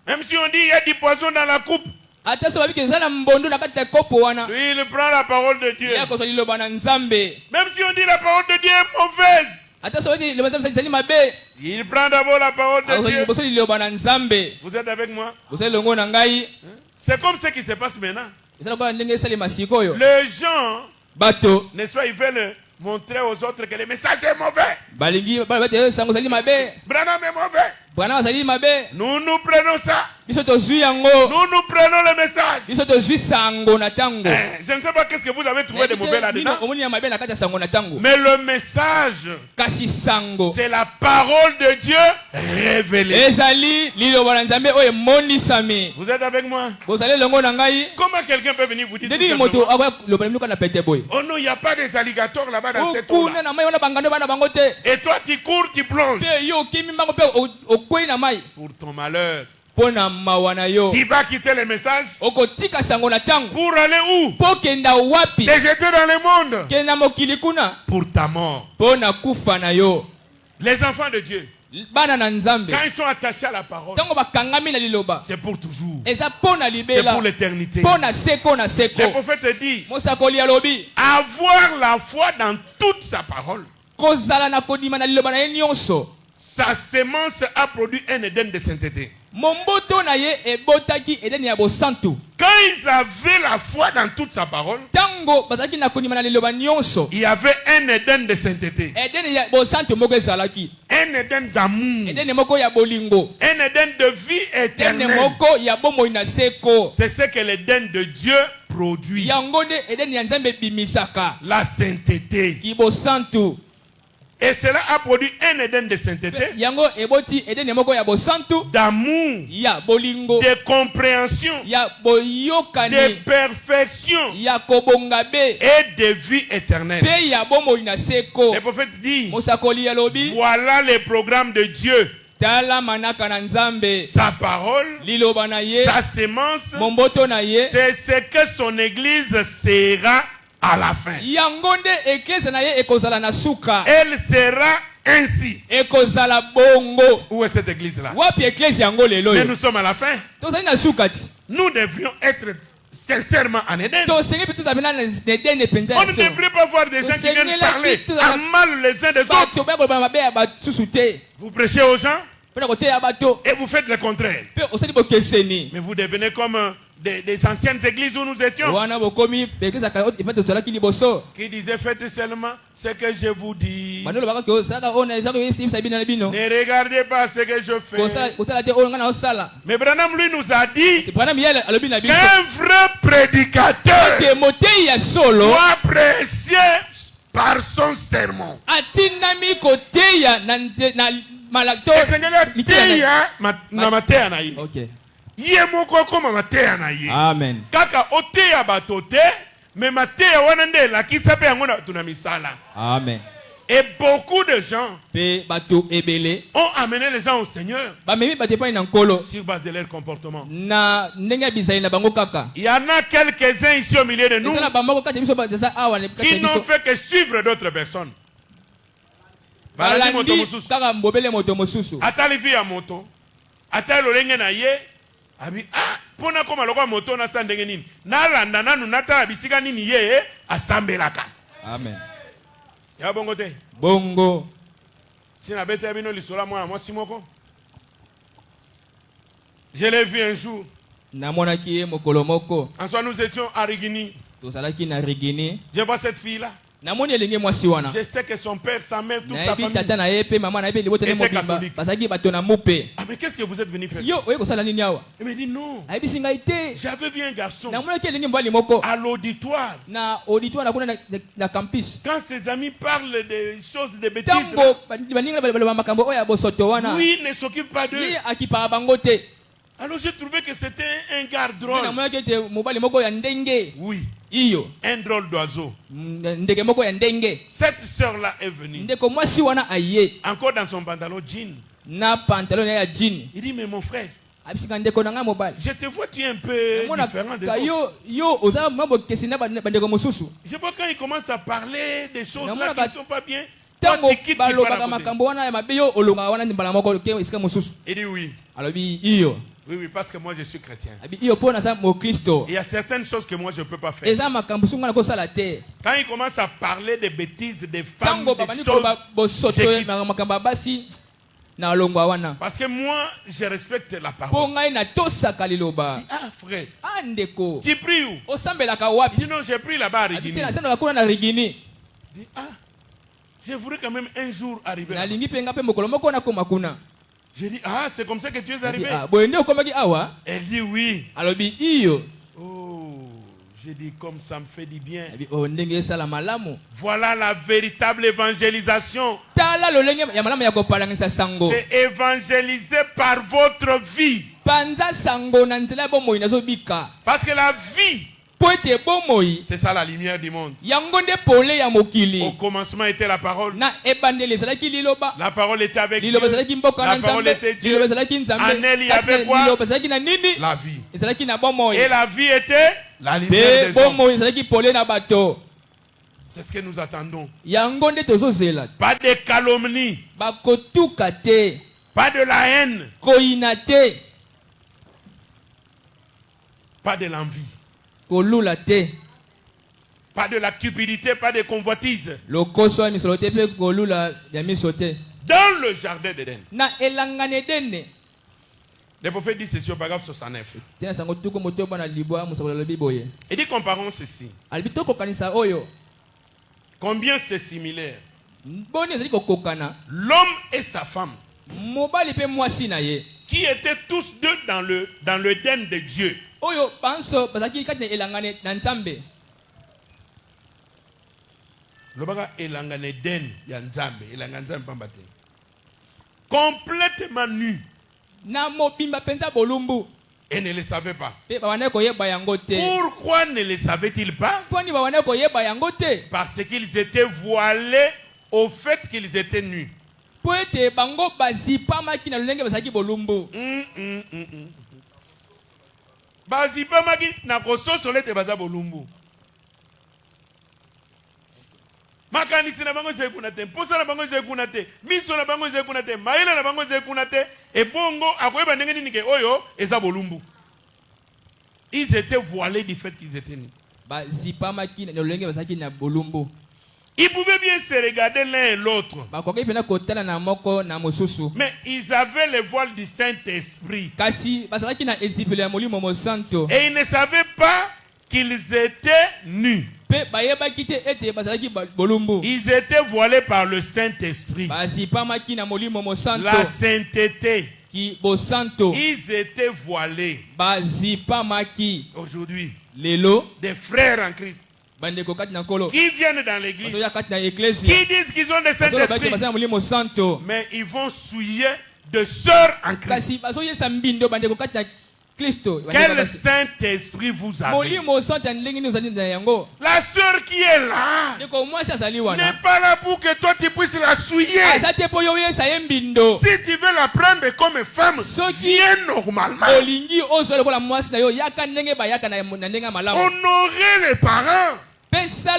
Même si on dit il y a du poison dans la coupe, Ata so babiki ezala mbondo na kati ya kopo wana. lui il prend la parole de Dieu. Ya kozwa liloba na nzambe. Même si on dit la parole de Dieu est mauvaise, Ata so babiki liloba na nzambe ezali mabe. il prend d'abord la parole de Azwaka Dieu. liboso liloba na nzambe. Vous êtes avec moi? Bozali longo na ngai. C'est comme ce qui se passe maintenant. Ezala kwa ndenge esalema sikoyo. Les gens, Bato n'est-ce pas, ils veulent montrer aux autres que le message est mauvais. balingi bate sango ezali mabe. Branham est mauvais. Bwana azali mabe. Nous prenons ça. Biso tozwi yango. Nous prenons le message. Biso tozwi sango na tango. Je ne sais pas qu'est-ce que vous avez trouvé de mauvais là-dedans. Omoni ya mabe na kati ya sango na tango. Mais le message, Kasi sango. c'est la parole de Dieu révélée. Ezali liloba na nzambe oyo emonisami. Vous êtes avec moi? Bozali longo na ngai. Comment quelqu'un peut venir vous dire tout Ndeni moto simplement, akoya loba minuka na pete boy. oh non, il n'y a pas des alligators là-bas dans cette eau Kuna na mai wana bangando bana bango te. Et toi, tu cours, tu plonges. Pe yo kimi mbango pe okwei na mai. Pour ton malheur. Pona mawana yo. Tu vas quitter le message Okotika sango na tango. pour aller où? Po kenda wapi? Te jeter dans le monde Kenda mokili kuna. pour ta mort. Pona kufa na yo. Les enfants de Dieu, Bana na nzambe. quand ils sont attachés à la parole, Tango bakangami na liloba. c'est pour toujours. Eza pona C'est libela. pour l'éternité. Pona seko na seko. Le prophète dit, Mosakoli alobi. avoir la foi dans toute sa parole. Kozala na kodima na liloba na ye nyonso. Sa sémence a produit un Éden de sainteté. Momboto na ye ebotaki edeni ya bosantu. Quand ils avaient la foi dans toute sa parole, Tango bazaki na kodima na liloba nyonso. il y avait un Éden de sainteté, Edeni ya bosantu moko ezalaki. un Éden d'amour, Edeni moko ya bolingo. un Éden de vie Edeni éternelle. moko ya bomoi na seko. C'est ce que l'Éden de Dieu produit. Yango nde edeni ya nzambe bimisaka. La sainteté. Ki bosantu. Et cela a produit un Éden de sainteté, Yango eboti edeni moko ya bosantu. d'amour, Ya bolingo. de compréhension, Ya de boyokani. perfection Ya kobongabe. et de vie éternelle. Pe ya bomoi na seko. Le prophète dit, Mosakoli alobi. voilà le programme de Dieu. Tala manaka na nzambe. Sa parole, Liloba na ye. sa sémence, Momboto na ye. c'est ce que son église sera à la fin. Yango nde eklese na ye ekozala na suka. Elle sera ainsi. Ekozala bongo. Où est cette église-là? Wapi eklese yango lelo Mais yo. nous sommes à la fin. Tozali na suka ti. Nous devrions être sincèrement en Éden. Tosengi pe tozali na nedene penza On ya ne so. devrait pas voir des gens qui viennent parler en mal les uns des autres. Bato ba koloba mabe ya basusu te. Vous prêchez aux gens Pena koteya bato. et vous faites le contraire. Pe osali bokeseni. Mais vous devenez comme des anciennes églises où nous étions, Wana bokomi eklese ka ifate tozalaki liboso. qui disaient faites seulement ce que je vous dis. Manolo baka ko saka ona ezako yefisa bina na bino. Ne regardez pas ce que je fais. Kotala te oyo ngana osala. Mais Branham lui nous a dit C'est pas miel alobi na biso. qu'un vrai prédicateur Te motei ya solo. doit prêcher par son sermon. Atinami koteya na malakto. Teya na mateya na ye. OK. Ye moko koma mateya na ye. Amen. Kaka oteya bato te, mais mateya wana nde elakisa pe yango na tuna misala. Amen. Et beaucoup de gens Pe bato ebele. ont amené les gens au Seigneur Ba memi bate pa na nkolo. sur base de leur comportement. Na ndenge bizali na bango kaka. Il y en a quelques-uns ici au milieu de nous Ezala bamako kati biso ba desa awa ne kati qui n'ont biso. fait que suivre d'autres personnes. Balandi moto Balandi mosusu. kaka mbobele moto mosusu. Atali vi ya moto. Atali lolenge na ye. Abi pona koma lokwa moto na sandenge nini. Na landa nanu natala bisika nini ye asambelaka. Amen. Ya bongo te. Bongo. Sina bete bino lisola mwana mwasi moko. Je l'ai vu un jour. Namonaki ye mokolo moko. En soi nous étions à Rigini. Tozalaki na Rigini. Je vois cette fille là. namoni elingi mwasi wana Je sais que son père, sa mère, toute sa nayebi famille. tata na ye pe mama na ye pe liboto ne Était mobimba catholique. bazalaki bato na mupe Ah, mais qu'est-ce que vous êtes venu faire? yo oye kosala nini awa Il me dit non. ayebisi ngai te J'avais vu un garçon namonaki elingi mobali moko à l'auditoire. na auditoire na kuna na campus Quand ses amis parlent des choses, des bêtises, là, ntango baninga baloba makambo oyo ya bosoto wana lui ne s'occupe pas d'eux. ye akipaka bango te Alors j'ai trouvé que c'était un gars Nde drôle. namonaki ete mobali moko ya ndenge Oui, iyo un drôle d'oiseau. ndege moko ya ndenge Cette sœur-là est venue. ndeko mwasi wana aye Encore dans son pantalon jean. na pantalon na ye ya jean Il dit, mais mon frère, abisika ndeko na ngai mobali je te vois, tu es un peu différent des namonaka autres. yo oza mambo kesi na bandeko mosusu Je vois quand il commence à parler des choses là Namonaka- qui ne sont pas bien. Toi, ntango tu quittes, tu pars à balobaka côté. makambo wana ya mabe yo olongaka wana mbala moko ke esika mosusu Il dit oui. alobi iyo Oui, oui, parce que moi je suis chrétien. abi iyo mpo naza mokristo Il y a certaines choses que moi je ne peux pas faire. eza makambo sunga na kosala te Quand il commence à parler des bêtises, des femmes, ntango des babandi choses, koloba bosoto je quitte. na makambo ya basi na olongwa wana Parce que moi, je respecte la mpo parole. ngai natosaka liloba Ah, frère, andeko tu pries où? osambelaka Il wapi dit non, j'ai pris là-bas à abi Rigini. te nasambelaka kuna na rigini Il dit, ah, je voudrais quand même un jour arriver. là-bas. nalingi mpe nga mpe mokolo moko nakoma kuna J'ai dit, ah, c'est comme ça que tu es arrivé. boye nde okomaki awa Elle dit oui. alobi iyo Oh, j'ai dit, comme ça me fait du bien. abi ndenge esala malamu Voilà la véritable évangélisation. tala lolenge ya malamu ya kopalangisa sango C'est évangéliser par votre vie. panza sango na nzela ya bomoi nazobika Parce que la vie, mpo ete bomoi c'est ça la lumière du monde. yango nde pole ya Au mokili commencement était la parole. na ebandeli ezalaki liloba La parole était avec Dieu. liloba ezalaki mboka na La parole nzambe était Dieu. liloba ezalaki nzambe En elle, il y Kati na avait quoi? liloba ezalaki na nini La vie. ezalaki na bomoi Et la vie était la lumière mpe des hommes. bomoi ezalaki pole na bato C'est ce que nous attendons. yango nde tozozela Pas de calomnie, bakotuka te pas de la haine, koyina te pas de l'envie, kolula te pas de la cupidité, pas de convoitise. lokoso ya misolo te mpe kolula ya miso te Dans le jardin d'Éden. na elangana edene Le prophète dit ceci au paragraphe 69. te na sango tuku motoba na libwa mosakoli alobi boye Il dit comparons ceci. alobi tokokanisa oyo Combien c'est similaire. boni ezali kokokana L'homme et sa femme, mobali mpe mwasi na ye qui étaient tous deux dans le den de Dieu. oyo banso bazalaki kati na elangana na nzambe Lobaka elangane den ya nzambe, elangane nzambe pamba te. Complètement nu. na mobimba mpenza bolumbu Et ne le savait pas. mpe babandaki koyeba yango te Pourquoi ne le savait-il pas? mpo nini babandaki koyeba yango te Parce qu'ils étaient voilés au fait qu'ils étaient nus. mpo ete bango bazipamaki na lolenge bazalaki bolumbu Bazipamaki na kososola ete baza bolumbu. Makanisi na bango ezali kuna te, mposa na bango ezali kuna te, miso na bango ezali kuna te, mayele na bango ezali kuna te, ebongo akoyeba ndenge nini ke oyo eza bolumbu. Ils étaient voilés du fait qu'ils étaient nus. bazipamaki na lolenge bazalaki na bolumbu Ils pouvaient bien se regarder l'un et l'autre, bakokaki mpena kotala na moko na mosusu mais ils avaient le voile du Saint-Esprit. kasi bazalaki na ezipelo ya molimo mosanto Et ils ne savaient pas qu'ils étaient nus. mpe bayebaki te ete bazalaki bolumbu Ils étaient voilés par le Saint-Esprit. bazipamaki na molimo mosanto La sainteté. ki bosanto Ils étaient voilés. bazipamaki Aujourd'hui, lelo des frères en Christ bandeko kati na nkolo qui viennent dans l'église, bazoya kati na eklesi qui disent qu'ils ont le bazolobaki Saint-Esprit, baza na molimo santo mais ils vont souiller de sœurs en Christ. kasi bazoyesa mbindo bandeko kati na kristo Quel Saint-Esprit vous avez? molimo santo ya ndenge nini ozali na yango La sœur qui est là ndeko mwasi azali n'est wana pas là pour que toi tu puisses la souiller. aza te mpo yo oyesa ye mbindo Si tu veux la prendre comme femme, Soki- viens normalement. olingi ozwa lokola mwasi na yo yaka ndenge bayaka na ndenge ya malamu Honorez les parents pesa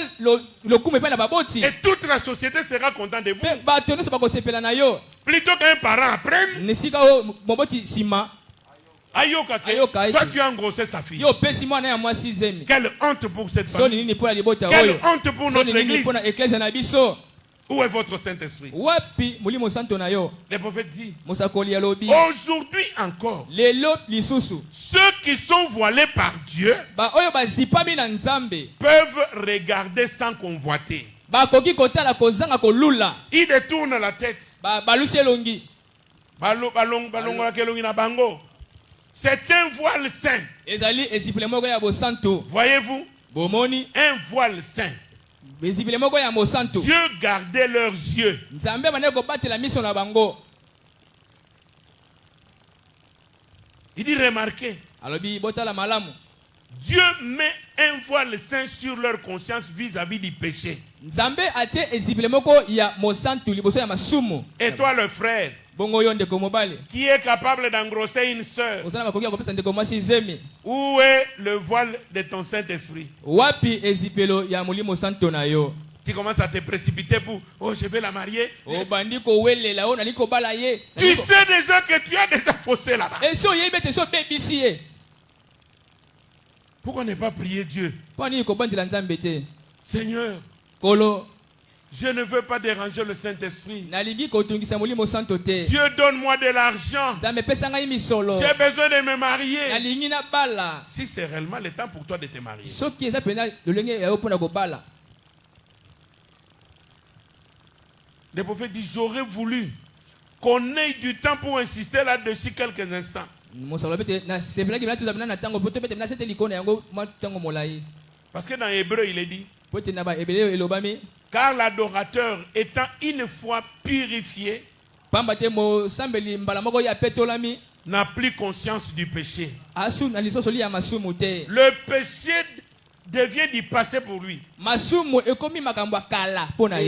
lokumu epai na baboti et toute la société sera contente de vous. mpe bato nyonso bakosepela na yo Plutôt qu'un parent apprenne, nesika oyo moboti nsima Ayoka, Ayoka, toi tu as engrossé sa fille. yo opesi mwana ya mwasi zemi Quelle honte pour cette soni famille. nini mpo na libota Quelle oyo honte pour soni notre nini église. mpo na eklese na biso Où est votre Saint-Esprit? wapi molimo santo na yo Le prophète dit, mosakoli alobi aujourd'hui encore, lelo lisusu ceux qui sont voilés par Dieu oyo bazipami na nzambe peuvent regarder sans convoiter. bakoki kotala kozanga kolula Il détourne la tête. balusi elongi Balongolaka elongi na bango. C'est un voile saint. ezali ezipele moko ya bosanto. Voyez-vous? Bomoni Un voile saint. ezipele moko ya mosanto. Dieu gardait leurs yeux. Nzambe bane kobatela miso na bango. Il dit remarquez. Alobi botala malamu. Dieu met un voile saint sur leur conscience vis-à-vis du péché. Nzambe atie ezipele moko ya mosanto liboso ya masumu. Et toi le frère, Bongo yo ndeko mobali. qui est capable d'engrosser une sœur, Osana bakoki kopesa ndeko mwasi zemi. où est le voile de ton Saint-Esprit? Wapi ezipelo ya molimo santo na yo. Tu commences à te précipiter pour, oh, je vais la marier. Obandi ko welela o nali ko bala ye. Tu sais déjà que tu as déjà faussé là-bas. Eso yebete so bebisi ye. Pourquoi ne pas prier Dieu? Pani ko bandila nzambe te. Seigneur, Kolo je ne veux pas déranger le Saint-Esprit. nalingi ko tungisa molimo santo te. Dieu, donne-moi de l'argent. Nzambe pesa ngai misolo. J'ai besoin de me marier. Nalingi na bala. Si c'est réellement le temps pour toi de te marier. Soki eza pena lolenge ya opona ko bala. Le prophète dit, j'aurais voulu qu'on ait du temps pour insister là-dessus quelques instants. Parce que dans Hébreu, il est dit, car l'adorateur étant une fois purifié, n'a plus conscience du péché. Le péché devient du passé pour lui. Et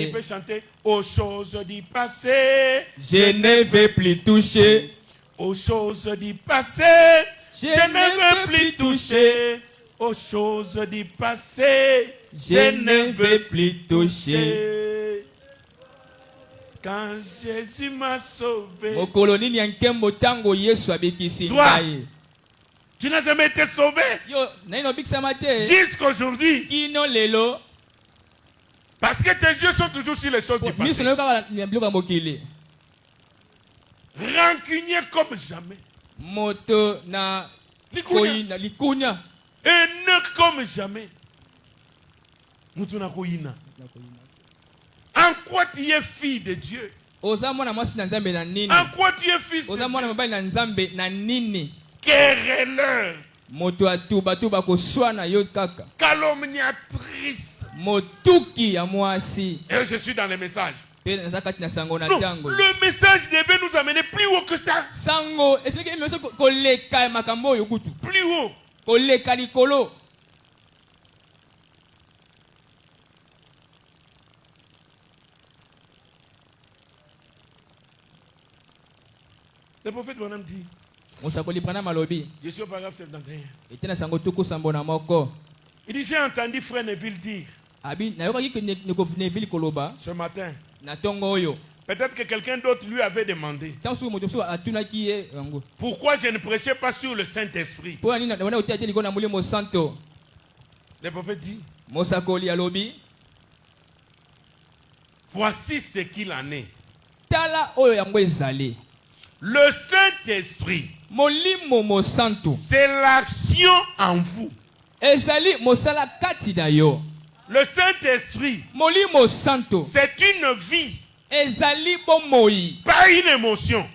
il peut chanter aux choses du passé, je ne vais plus toucher. Aux choses du passé, je ne veux plus toucher. Aux choses du passé, je ne veux plus toucher. Quand Jésus m'a sauvé. Toi, tu n'as jamais été sauvé. Jusqu'aujourd'hui. Parce que tes yeux sont toujours sur les choses du passé. Rancunier comme jamais. Moto na likunya. Haineux comme jamais. En quoi tu es fille de Dieu? En quoi tu es fils de Dieu? Querelleur, calomniatrice. Et je suis dans les messages. Non, le message devait nous amener plus haut que ça. Plus haut. Le prophète Branham dit, je suis au paragraphe 71. Il dit, j'ai entendu frère Neville dire ce matin, peut-être que quelqu'un d'autre lui avait demandé, pourquoi je ne prêchais pas sur le Saint-Esprit? Le prophète dit, voici ce qu'il en est. Le Saint-Esprit, c'est l'action en vous. Le Saint-Esprit, c'est une vie, pas une émotion,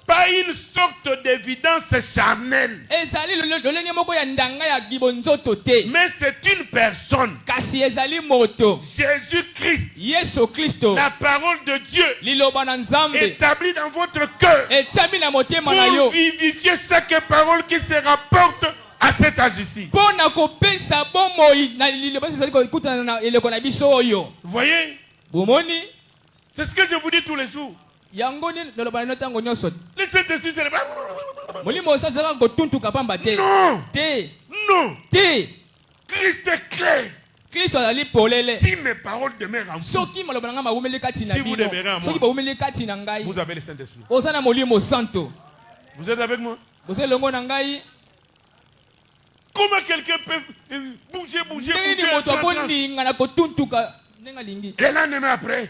pas une sorte d'évidence charnelle, mais c'est une personne. Jésus-Christ, la parole de Dieu, établie dans votre cœur pour vivifier chaque parole qui se rapporte à cet âge-ci. Vous voyez? C'est ce que je vous dis tous les jours. Le Saint-Esprit, c'est pas... Non. Christ est clair. Si mes paroles demeurent en vous, si vous demeurez en moi, vous avez le Saint-Esprit. Vous êtes avec moi? Comment quelqu'un peut bouger, le lendemain après,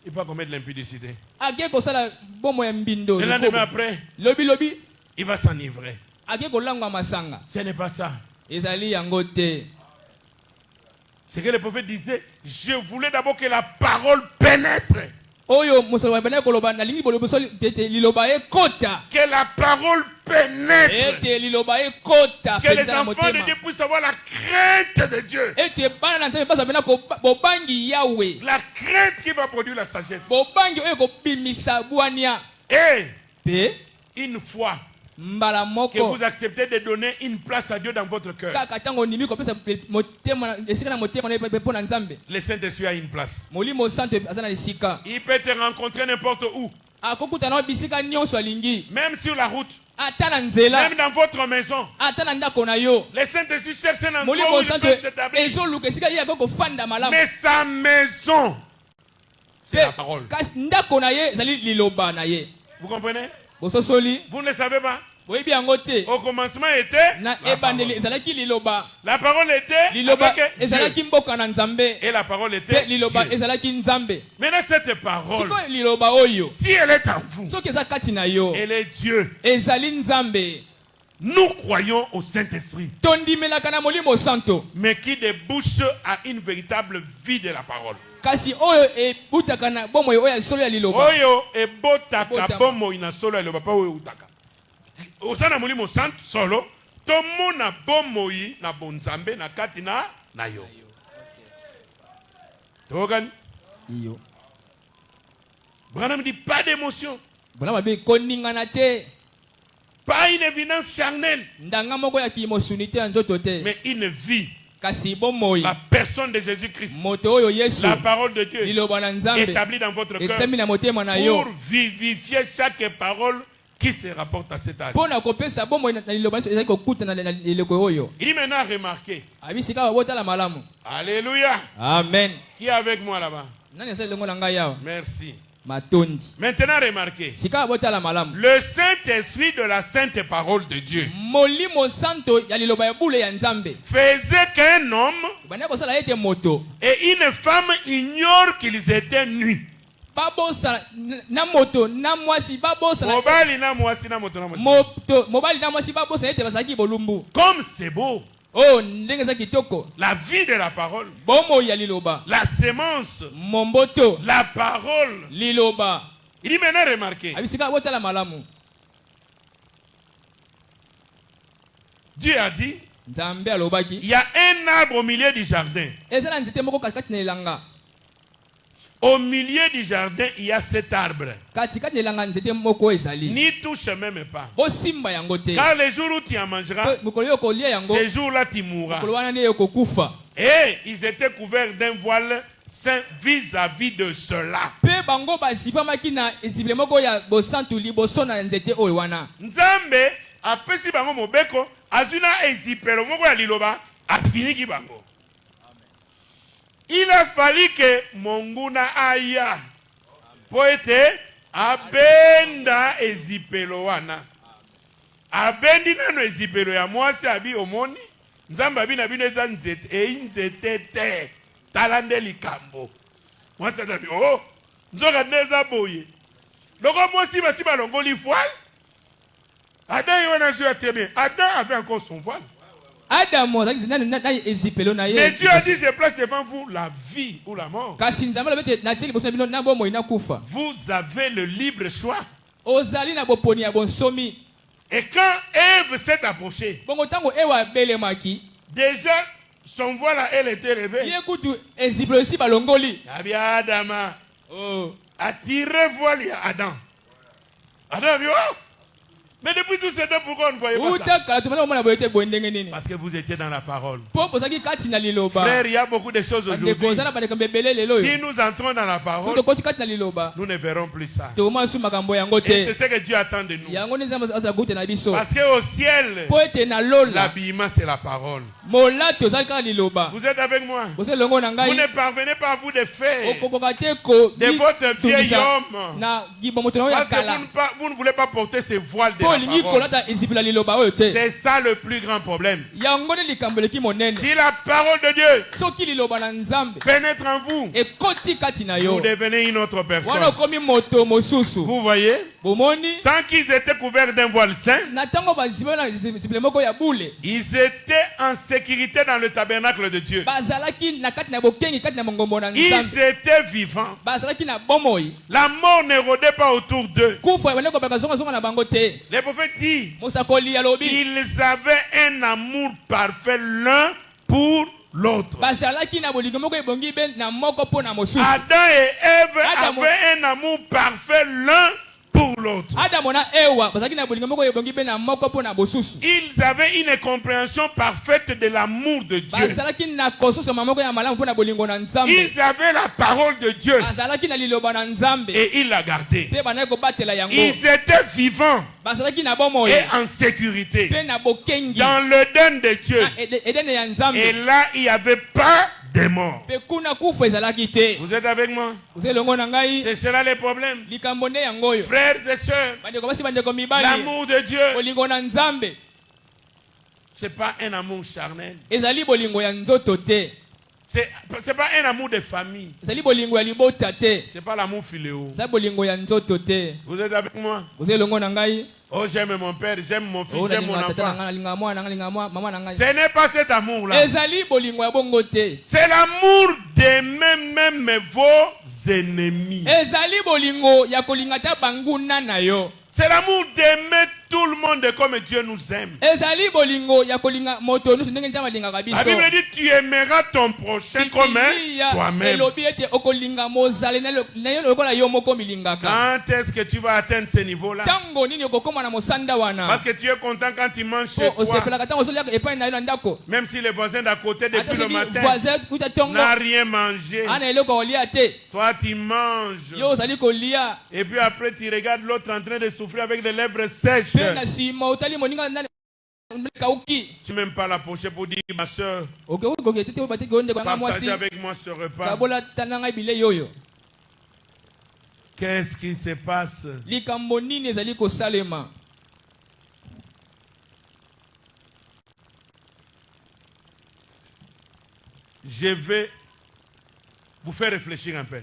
il va commettre l'impudicité. Le lendemain après, il va s'enivrer. Ce n'est pas ça. C'est que le prophète disait, je voulais d'abord que la parole pénètre. Oyo musolo bana koloba na lingi bolo musolo tete liloba e kota. Que la parole pénètre. Ete liloba e kota. Que les enfants de Dieu puissent avoir la crainte de Dieu. Ete bana na nzambe basa bana ko bobangi Yahweh. La crainte qui va produire la sagesse. Bobangi oyo ko bimisa buania. Et Pe une fois mbala moko que vous acceptez de donner une place à Dieu dans votre cœur, kaka tango nimi ko pesa motema esika na motema na pepe na nzambe. le Saint-Esprit a une place. Molimo santo azana lisika. Il peut te rencontrer n'importe où. Akokuta na bisika nyonso alingi. Même sur la route. Ata na nzela. Même dans votre maison. Ata na ndako na yo. Le Saint-Esprit cherche un endroit où Molimo il santo peut s'établir. ezo luka esika ye ko fanda malamu. Mais sa maison, c'est la parole. Kas ndako na ye zali liloba na ye. Vous comprenez? Bososoli. Vous ne le savez pas. Boyebi angote. Au commencement était Na la ebandeli parole. ezalaki liloba. La parole était Liloba avec Dieu. ezalaki mboka na nzambe. Et la parole Pe était liloba Dieu. ezalaki nzambe. Maintenant cette parole, Siko liloba oyo. si elle est en vous, Soki eza kati na yo. elle est Dieu. Ezali nzambe. Nous croyons au Saint-Esprit, Tondimelaka na molimo santo. mais qui débouche à une véritable vie de la parole. Kasi oyo ebutaka na bomoi oyo solo ya liloba. Oyo ebotaka Ebotama. bomo ina solo eloba pa oyo utaka. Osana molimo sant solo tomona bomoi na bonzambe na kati na yo. Togani. Iyo. Branham dit pas d'émotion, Bona mabe koningana te. pas une évidence charnelle, Ndanga moko ya kimosunite nzoto te. mais une vie. Kasi bomoi. La personne de Jésus-Christ, Moto oyo Yesu. la parole de Dieu Liloba na nzambe. établie dans votre cœur Etsembi na motema na yo. pour vivifier chaque parole qui se rapporte à cet âge. Pona kopesa bomoi na liloba ezali kokuta na leleko oyo. Il dit maintenant remarquez. Abisika babota la malamu. Alléluia. Amen. Qui est avec moi là-bas? Nani asa lengo na ngai yawa? Merci. Matondi. Maintenant remarquez. Sika babota la malamu. Le Saint-Esprit de la sainte parole de Dieu Molimo santo ya liloba ya bule ya nzambe. faisait qu'un homme Bana ko sala ete moto. et une femme ignorent qu'ils étaient nus. Babosa na moto na mwasi babosa na Mobali na mwasi na moto na mwasi. moto mobali na mwasi babosa ete basaki bolumbu. Comme c'est beau, Oh ndenge za kitoko. la vie de la parole, Bomo ya liloba. la sémence, Momboto la parole. liloba. Il dit maintenant remarquez. Abisika babota la malamu. Dieu a dit, Nzambe alobaki. il y a un arbre au milieu du jardin. Ezala nzete moko katikati na elanga. Au milieu du jardin, il y a cet arbre. Katikati na elanga nzete moko ezali. N'y touche même pas. Bosimba yango te. Car les jours où tu en mangeras, Mokolo yo kolia yango. ces jours-là tu mourras. Mokolo wana ne yo kokufa. Et ils étaient couverts d'un voile saint vis-à-vis de cela. Pe bango basipamaki na ezibile moko ya bosantu liboso na nzete oyo wana. Nzambe apesi bango mobeko azuna ezipelo moko ya liloba afiniki bango. Il a fallu que monguna aya poete abenda ezipelo wana. Abendi nano ezipelo ya mwasi abi omoni. Nzambe abi na bino eza nzete te. Talande likambo. Mwasi abi oh nzoka neza boye. Loko mwasi basi balongoli voile. Adam y wana sur très bien. Adam avait encore son voile. Adam na ezipelo na ye. Mais Dieu a dit je place devant vous la vie ou la mort. Kasi nzambe alobete na tili boso na bino na bomo ina kufa. Vous avez le libre choix. Ozali na boponi ya bonsomi. Et quand Ève s'est approchée, Bongo tango ewa belemaki. déjà son voile à elle était levé. Ye kutu ezipelo si balongoli. Abia Adama Oh. a tiré voile à Adam. Adam a dit oh. Mais depuis tout ce temps, pourquoi on ne voyait pas ça? Parce que vous étiez dans la parole. Frère, il y a beaucoup de choses aujourd'hui. Si nous entrons dans la parole, nous ne verrons plus ça. Et c'est ce que Dieu attend de nous. Parce qu'au ciel, l'habillement c'est la parole. Vous êtes avec moi? Vous ne parvenez pas à vous défaire de votre vieil homme. Parce que vous ne voulez pas porter ce voile de la parole. C'est ça le plus grand problème. Si la parole de Dieu pénètre en vous, vous devenez une autre personne. Vous voyez? Tant qu'ils étaient couverts d'un voile saint, ils étaient enseignis sécurité dans le tabernacle de Dieu. bazalaki na kati na bokengi kati na mongombo na Ils Nzambe étaient vivants. bazalaki na bomoi La mort ne rôdait pas autour d'eux. kufa bande ko bakazonga na bango te Les prophètes disent, mosakoli alobi ils avaient un amour parfait l'un pour l'autre. bazalaki na bolingo moko ebongi be na moko po na mosusu Adam et Ève Adam- avaient un amour parfait l'un pour l'autre. Adamu na Ewa bazalaki na bolingo moko ebongi be na moko po na bosusu Ils avaient une compréhension parfaite de l'amour de Dieu. bazalaki na kososo moko ya malamu po na bolingo na Nzambe Ils avaient la parole de Dieu bazalaki na liloba na Nzambe et ils la gardaient. pe bana ko batela yango Ils étaient vivants bazalaki na bomoi et en sécurité pe na bokengi dans l'Éden de Dieu. na edene ya Nzambe Et là, il n'y avait pas de mort. pe kuna kufa ezalaki te Vous êtes avec moi? uzelongo na ngai C'est cela le problème. likambo nde yango yo Frères et sœurs, bandeko basi bandeko mibali l'amour de Dieu, bolingo na Nzambe ce n'est pas un amour charnel. ezali bolingo ya nzoto te C'est pas un amour de famille. ezali bolingo ya libota te C'est pas l'amour filéo. ezali bolingo ya nzoto te Vous êtes avec moi? ozelongo na ngai Oh, j'aime mon père, j'aime mon fils, Oh, j'aime mon nalinga tata na enfant. ngai nalinga mwana nanga nalinga mama na ngai Ce n'est pas cet amour-là. ezali bolingo ya bongo te C'est l'amour d'aimer même vos ennemis. ezali bolingo ya kolinga ta banguna na yo C'est l'amour d'aimer tout le monde comme Dieu nous aime. ezali bolingo ya kolinga moto nyonso ndenge Nzambe alingaka La biso Bible dit tu aimeras ton prochain comme Bibilia toi-même. elobi ete okolinga mozali na yo lokola yo moko milingaka Quand est-ce que tu vas atteindre ce niveau-là? ntango nini okokoma na mosanda wana Parce que tu es content quand tu manges chez po toi. osepelaka ntango ozoliaka epai na yo na ndako Même si les voisins d'à côté ata depuis le soki matin voisin kuta ntongo n'a rien mangé. ana eloko kolia te Toi tu manges. yo ozali kolia Et puis après tu regardes l'autre en train de souffrir avec des lèvres sèches. mpe na nsima otali moninga kauki Tu n'as même pas l'approcher pour dire ma soeur, okeokoke tete oyo bateki oyo ndeko yanga mwasi partagez avec moi ce repas. kabolata na ngai bilei oyo Qu'est-ce qui se passe? likambo nini ezali kosalema Je vais vous faire réfléchir un peu.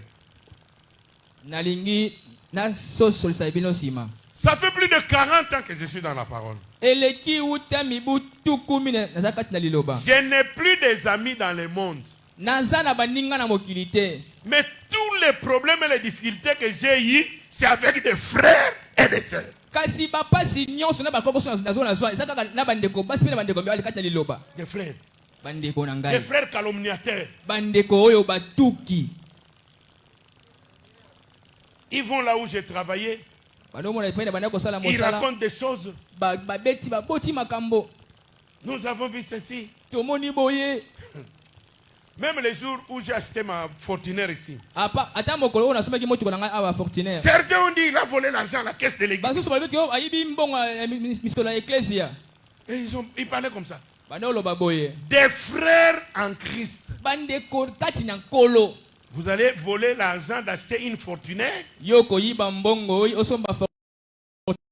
nalingi nasosolisa bino nsima Ça fait plus de 40 ans que je suis dans la parole. eleki uta mibu tukumi naza kati na liloba Je n'ai plus des amis dans le monde. naza na baninga na mokili te Mais tous les problèmes et les difficultés que j'ai eus, c'est avec des frères et des sœurs. kasi bapasi nyonso na bakokoso nazwa eza kaka na bandeko basi mpe na bandeko mibali kati na liloba Des frères. bandeko na Des ngai frères calomniateurs. bandeko oyo batuki Ils vont là où j'ai travaillé. banomona epai na banda kosala Ils mosala racontent des choses. babeti baboti makambo Nous avons vu ceci. tomoni boye Même les jours où j'ai acheté ma Fortuner ici. ata mokolo oyo nasomaki motuko na ngai awa fortunaire Certains ont dit qu'il a volé l'argent à la caisse de l'église. basusu balobiki oyo ayibi mbongo ya misolo ya eklesia Et ils parlaient comme ça. banda oloba boye Des frères en Christ. bandeko kati na nkolo Vous allez voler l'argent d'acheter une Fortuner. yo koyiba mbongo oyo osomba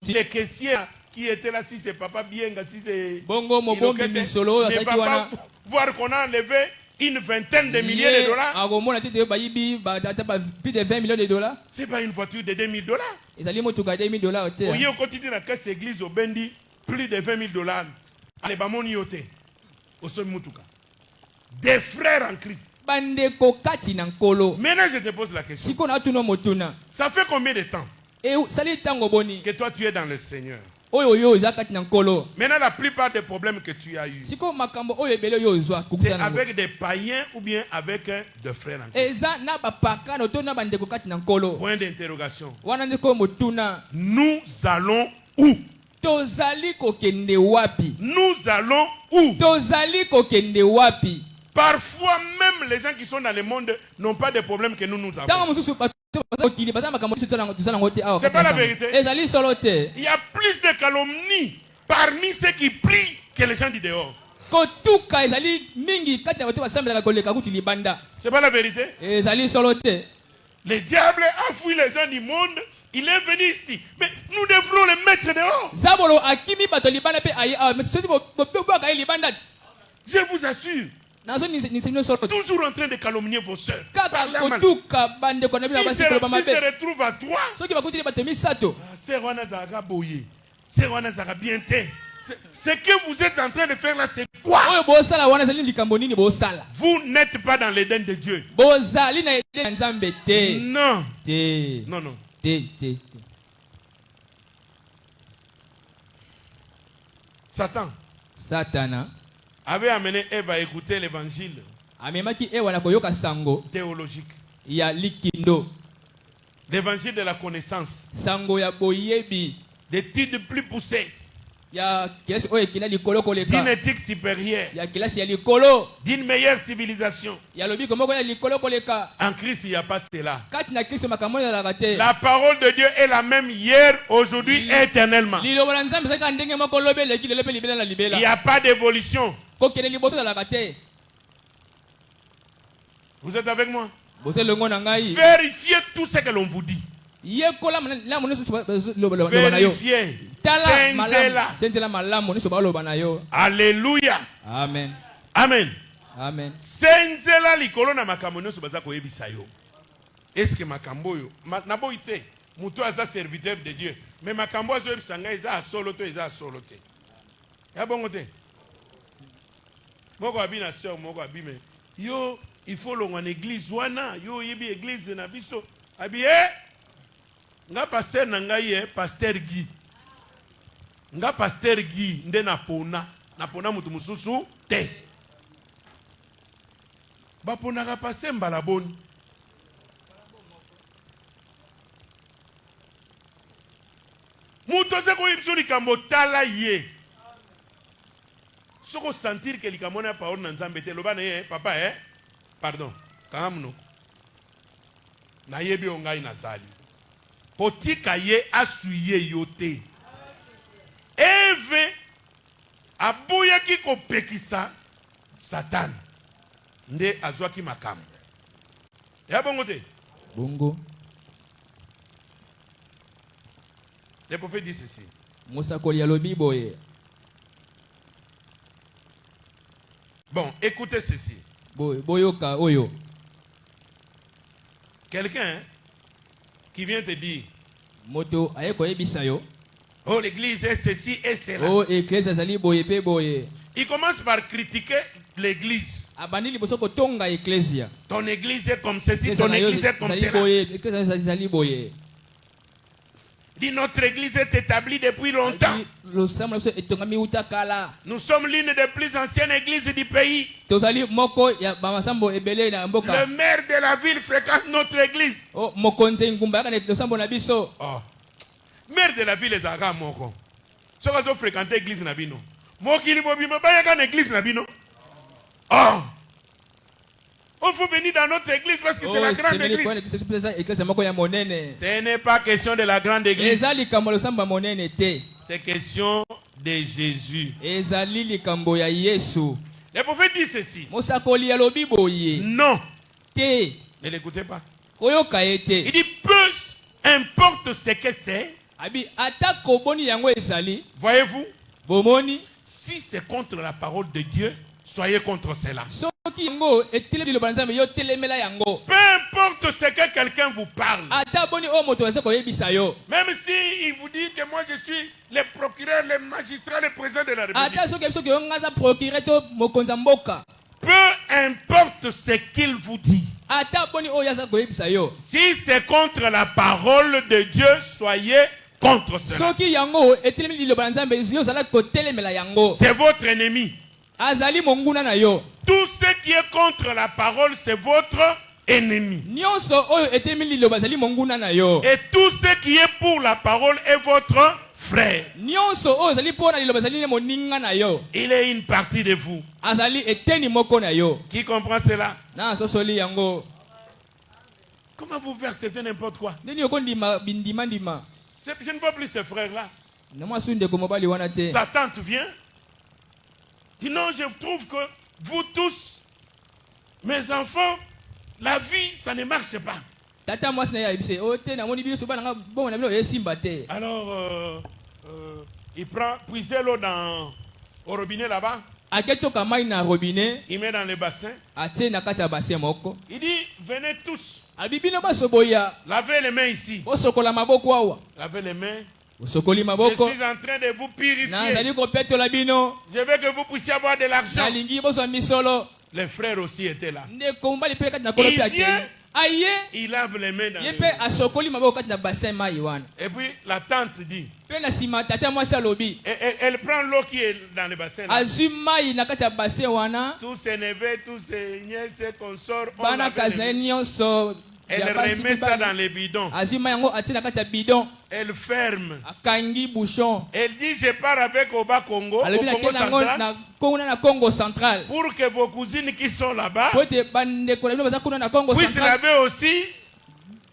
Les caissiers qui étaient là, si c'est Papa Bienga, si c'est... bongo mobombi misolo oyo ne azalaki va wana pas voir qu'on a enlevé une vingtaine de milliers de dollars. akomona tete bayibi ata plus de 20 millions de dollars C'est pas une voiture de 2000 dollars. ezali motuka ya 2000 dollars te Au lieu quotidien à caisse église au Bendi, plus de 20 000 dollars. Allez, bamoni yote. Au sol mutuka. Des frères en Christ. bandeko kati na nkolo Maintenant, je te pose la question. sikoyo natuna motuna Ça fait combien de temps sali ntango boni que toi tu es dans le Seigneur? oyo yo eza kati na nkolo Maintenant, la plupart des problèmes que tu as eu, sikoyo makambo oyo ebele oyo ozwa c'est kokuta nango avec des païens ou bien avec des frères en Christ. eza na bapakano to na bandeko kati na nkolo Point d'interrogation. wana nde koyo motuna Nous allons où? tozali kokende wapi Nous allons où? tozali kokende wapi Parfois, même les gens qui sont dans le monde n'ont pas de problèmes que nous ntango avons. mosusu okili baza makambo mosusu toza nango te awa C'est pas la vérité. ezali solo te Il y a plus de calomnies parmi ceux qui prient que les gens du dehors. kotuka ezali mingi kati na bato basambelaka koleka kutu libanda C'est pas la vérité. ezali solo te Le diable a fui les gens du monde. Il est venu ici. Mais nous devrons les mettre dehors. zabolo akimi bato libanda mpe aye awa soki bobwaka ye libanda ti Je vous assure. nazo nisino solo te Toujours en train de calomnier vos soeurs. kaka kotuka bandeko na bino Si basi koloba se mabe retrouve à toi, soki bakutili bato misato c'est Rwana Zaga Boye. C'est Rwana Zaga bien te. Ce que vous êtes en train de faire là, c'est quoi? Oyo bosala wana ezali likambo nini bosala? Vous n'êtes pas dans l'Éden de Dieu. Bozali na Eden Nzambe te. Non. Te. Non, non. Te. Satan avait amené Ève à écouter l'évangile amemaki Ewa na koyoka sango théologique. ya likindo. L'évangile de la connaissance. Sango ya boyebi. D'études plus poussées. Ya kilasi oyo ekina likolo koleka. D'une éthique supérieure. Ya kilasi ya likolo. D'une meilleure civilisation. Ya lobiko moko ya likolo koleka. En Christ, il n'y a pas cela. Kati na Kristo makambo ya lakate. La parole de Dieu est la même hier, aujourd'hui et éternellement. Il n'y a pas d'évolution. Vous êtes avec moi? Vérifiez tout ce que l'on vous dit. Vérifiez. Alléluia. Amen. Amen. Amen. Senzela likolo na makambo nyonso baza koyebisa yo. Est-ce que makambo yo naboite muto aza serviteur de Dieu mais makambo azo yebisa ngai eza solo to eza solo te. Ya bongo te. Moko abi na sœur moko abi me yo il faut longa na église wana yo yebi église na biso abi nga pasteur na ngai pasteur Guy. Nga pasteur Guy nde na pona mutu mususu te. Baponaka passer mbala boni. Muto seko yipso likambo tala ye. Soko sentir que likambo na parole na Nzambe te loba na papa pardon kamno. Na yebi ongai nazali. Potika ye asuye yote. Eve abuya ki kopekisa Satan. Nde azwaki makambo. Ya bongo te? Bongo. Le prophète dit ceci. Musakoli alobi boye. Bon, écoutez ceci. Boyoka oyo. Quelqu'un qui vient te dire moto ayeko yebisa yo. Oh, l'église est ceci et cela. Oh, église azali boye pe boye. Il commence par critiquer l'église. Abandili bosoko tonga ecclesia. Ton église est comme ceci, ton église est comme cela. Dit notre église est établie depuis longtemps. Nous sommes l'une des plus anciennes églises du pays. Le maire de la ville fréquente notre église. Oh. Maire de la ville est à Moko. Ce que vous fréquentez l'église Nabino. Mokili Mobima, pas l'église Nabino. Oh! Il faut venir dans notre église parce que c'est la grande église. Ce n'est pas question de la grande église. C'est question de Jésus. Le prophète dit ceci. Non. Ne l'écoutez pas. Il dit peu importe ce que c'est. Voyez-vous? Si c'est contre la parole de Dieu, soyez contre cela. Peu importe ce que quelqu'un vous parle. Même si il vous dit que moi je suis le procureur, le magistrat, le président de la République. Peu importe ce qu'il vous dit. Si c'est contre la parole de Dieu, soyez contre cela. C'est votre ennemi. Tout ce qui est contre la parole, c'est votre ennemi. Et tout ce qui est pour la parole est votre frère. Il est une partie de vous. Qui comprend cela? Comment vous faire accepter n'importe quoi? Je ne vois plus ce frère-là. Sa tante vient. Dis non, je trouve que vous tous, mes enfants, la vie, ça ne marche pas. Alors, il prend, puiser l'eau au robinet là-bas. Il met dans le bassin. Il dit, venez tous. Lavez les mains ici. Lavez les mains. osokoli Je maboko suis en train de vous purifier. nazali kopetola bino Je veux que vous puissiez avoir de l'argent. nalingi bozwa misolo Les frères aussi étaient là. ndeko mobali mpe kati na kolo mpe Il vient. akei aye Il lave les mains dans ye le mpe asokoli maboko kati na bassin mai wana Et puis la tante dit, mpe na nsima tata mwasi alobi elle prend l'eau qui est dans le bassin. Là. azwi mai na kati ya bassin wana Tous ses neveux, tous ses nièces, ses consorts, on bana lavé kasi les na ye mains. nyonso Elle ya basi remet ça mibali. dans les bidons. azwi mai yango atie na kati ya bidon Elle ferme. akangi bouchon Elle dit, je pars avec au bas Congo, au alobi Congo nakei nango central, na kongo na congo central pour que vos cousines qui sont là-bas po ete bandeko na bino baza kuna na congo puissent central laver aussi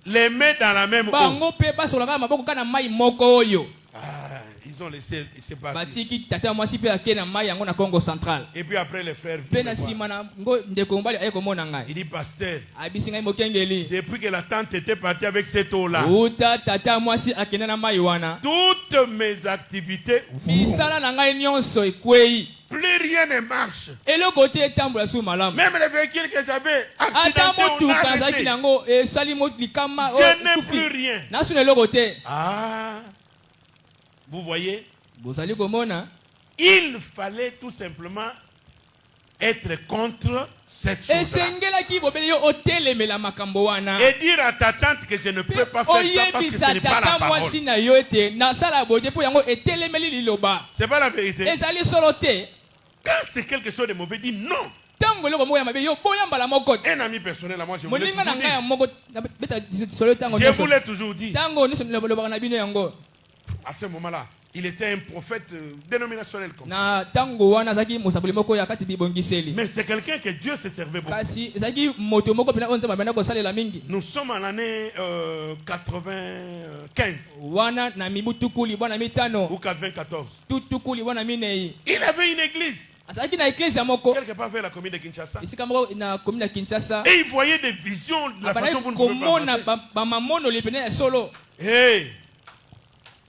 les mains dans la même eau. bango mpe basolaka maboko kaka na mai moko oyo Ah, ils ont laissé, c'est parti. batiki tata mwasi mpe akei na mai yango na congo central Et puis après, les frères mpe viennent na me voir. nsima na ngo ndeko mobali aye komona ngai Il dit, pasteur, abisi ngai mokengeli depuis que la tante était partie avec cette eau-là, uta tata mwasi akende na mai wana toutes mes activités, misala na ngai nyonso ekwei plus rien ne marche. eloko te etambola su malamu Même les véhicules que j'avais ata accidentés, on a motuka azalaki arrêté. nango esali likama Je n'ai plus rien. nasuna eloko te Ah, vous voyez, bozali komona il fallait tout simplement être contre cette chose esengelaki bobeli yo otelemela makambo wana et dire à ta tante que je ne peux pas faire ça parce que ce oyebisa n'est pas la tata parole. mwasi na yo ete nasala boye mpo yango etelemeli liloba C'est pas la vérité. ezali solo te Quand c'est quelque chose de mauvais, dis non. ntango eloko moko ya mabe yo boya mbala moko te Un ami personnel à moi, je vous l'ai moninga na toujours ngai ya dit. moko beta solo ntango Je nyonso vous l'ai toujours dit. ntango nyonso lobaka na bino yango À ce moment-là, il était un prophète dénominationnel comme ça. na ntango wana azalaki mosakoli moko ya kati bibongiseli Mais c'est quelqu'un que Dieu s'est servi beaucoup. kasi ezalaki moto moko mpena oyo nzambe abanda kosalela mingi Nous sommes en l'année 95 wana na mibu tukuli bwana mitano ou 94. tukuli bwana minei Il avait une église azalaki na eklezia moko quelque part vers la commune de Kinshasa. esika moko na komine ya kinshasa Et il voyait des visions de la façon abandaki dont vous ne pouvez komona pas avancer. bamamonoli pene ya solo Hey,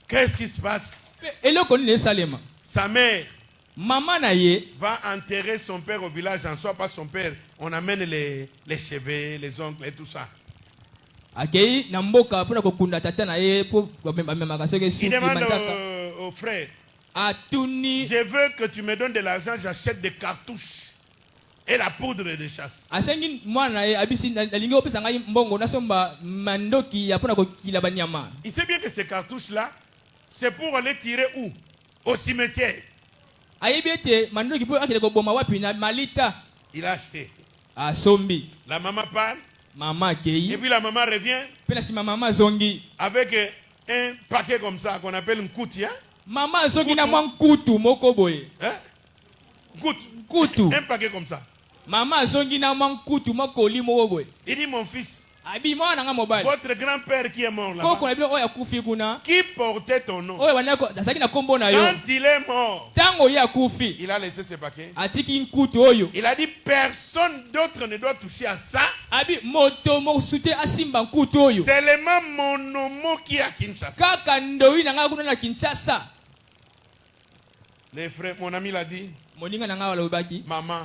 qu'est-ce qui se passe? Pe eloko nini esalema Sa mère mama na ye va enterrer son père au village. En soi, pas son père. On amène les cheveux, les oncles et tout ça. akei na mboka mpona kokunda tata na ye mpo bamemaka soki Il esuki demande manzaka au frère, atuni je veux que tu me donnes de l'argent, j'achète des cartouches et la poudre de chasse. asengi mwana na ye abisi nalingi opesa ngai mbongo nasomba mandoki ya mpona kokila banyama Il sait bien que ces cartouches-là, c'est pour aller tirer où? Au cimetière. ayebi ete mandoki mpo akende koboma wapi na malita Il a acheté. asombi La maman parle, mama et akei puis la maman revient mpe na nsima mama azongi avec un paquet comme ça qu'on appelle un kouti. Hein? mama azongi na mwa nkutu moko boye Hein? Nkutu. Un paquet comme ça. mama azongi na mwa nkutu mokoli moko boye Il dit, mon fils, abi mwana na nga mobali votre grand-père qui est mort koko là-bas, na bino oyo akufi kuna qui portait ton nom, oyo azalaki na nkombo na yo quand il est mort, ntango ye akufi il a laissé ce paquet. atiki nkutu oyo Il a dit, personne d'autre ne doit toucher à ça. abi moto mosusu te asimba nkutu oyo Seulement mon homo qui est à Kinshasa. kaka ndoi na ngai kuna na kinshasa Les frères, mon ami l'a dit, moninga na ngai alobaki maman,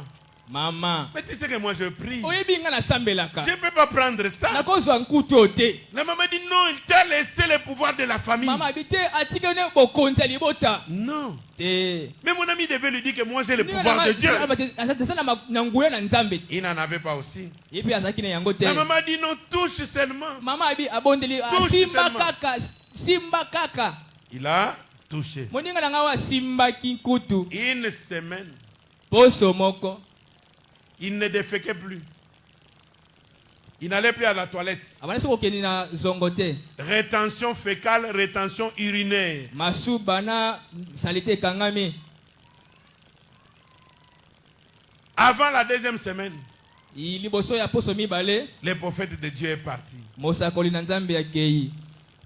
mama mais tu sais que moi je prie. oyebi ngai nasambelaka Je ne peux pas prendre ça. nakozwa nkutu oyo te La maman dit non, il t'a laissé le pouvoir de la famille. mama abi te atiki ne bokonzi ya libota Non. te Mais mon ami devait lui dire que moi j'ai le pouvoir de Dieu. aza na nguya na nzambe Il n'en avait pas aussi. ye mpe azalaki na yango te La maman dit non, touche seulement. mama abi abondeli Touche asimba seulement. kaka simba kaka Il a touché. moninga na ngai oyo asimbaki nkutu Une semaine, poso moko il ne déféquait plus. Il n'allait plus à la toilette. abandaki kokende na zongo te Rétention fécale, rétention urinaire. masuba na salite ekangami Avant la deuxième semaine, liboso ya poso mibale le prophète de Dieu est parti. mosakoli na nzambe akei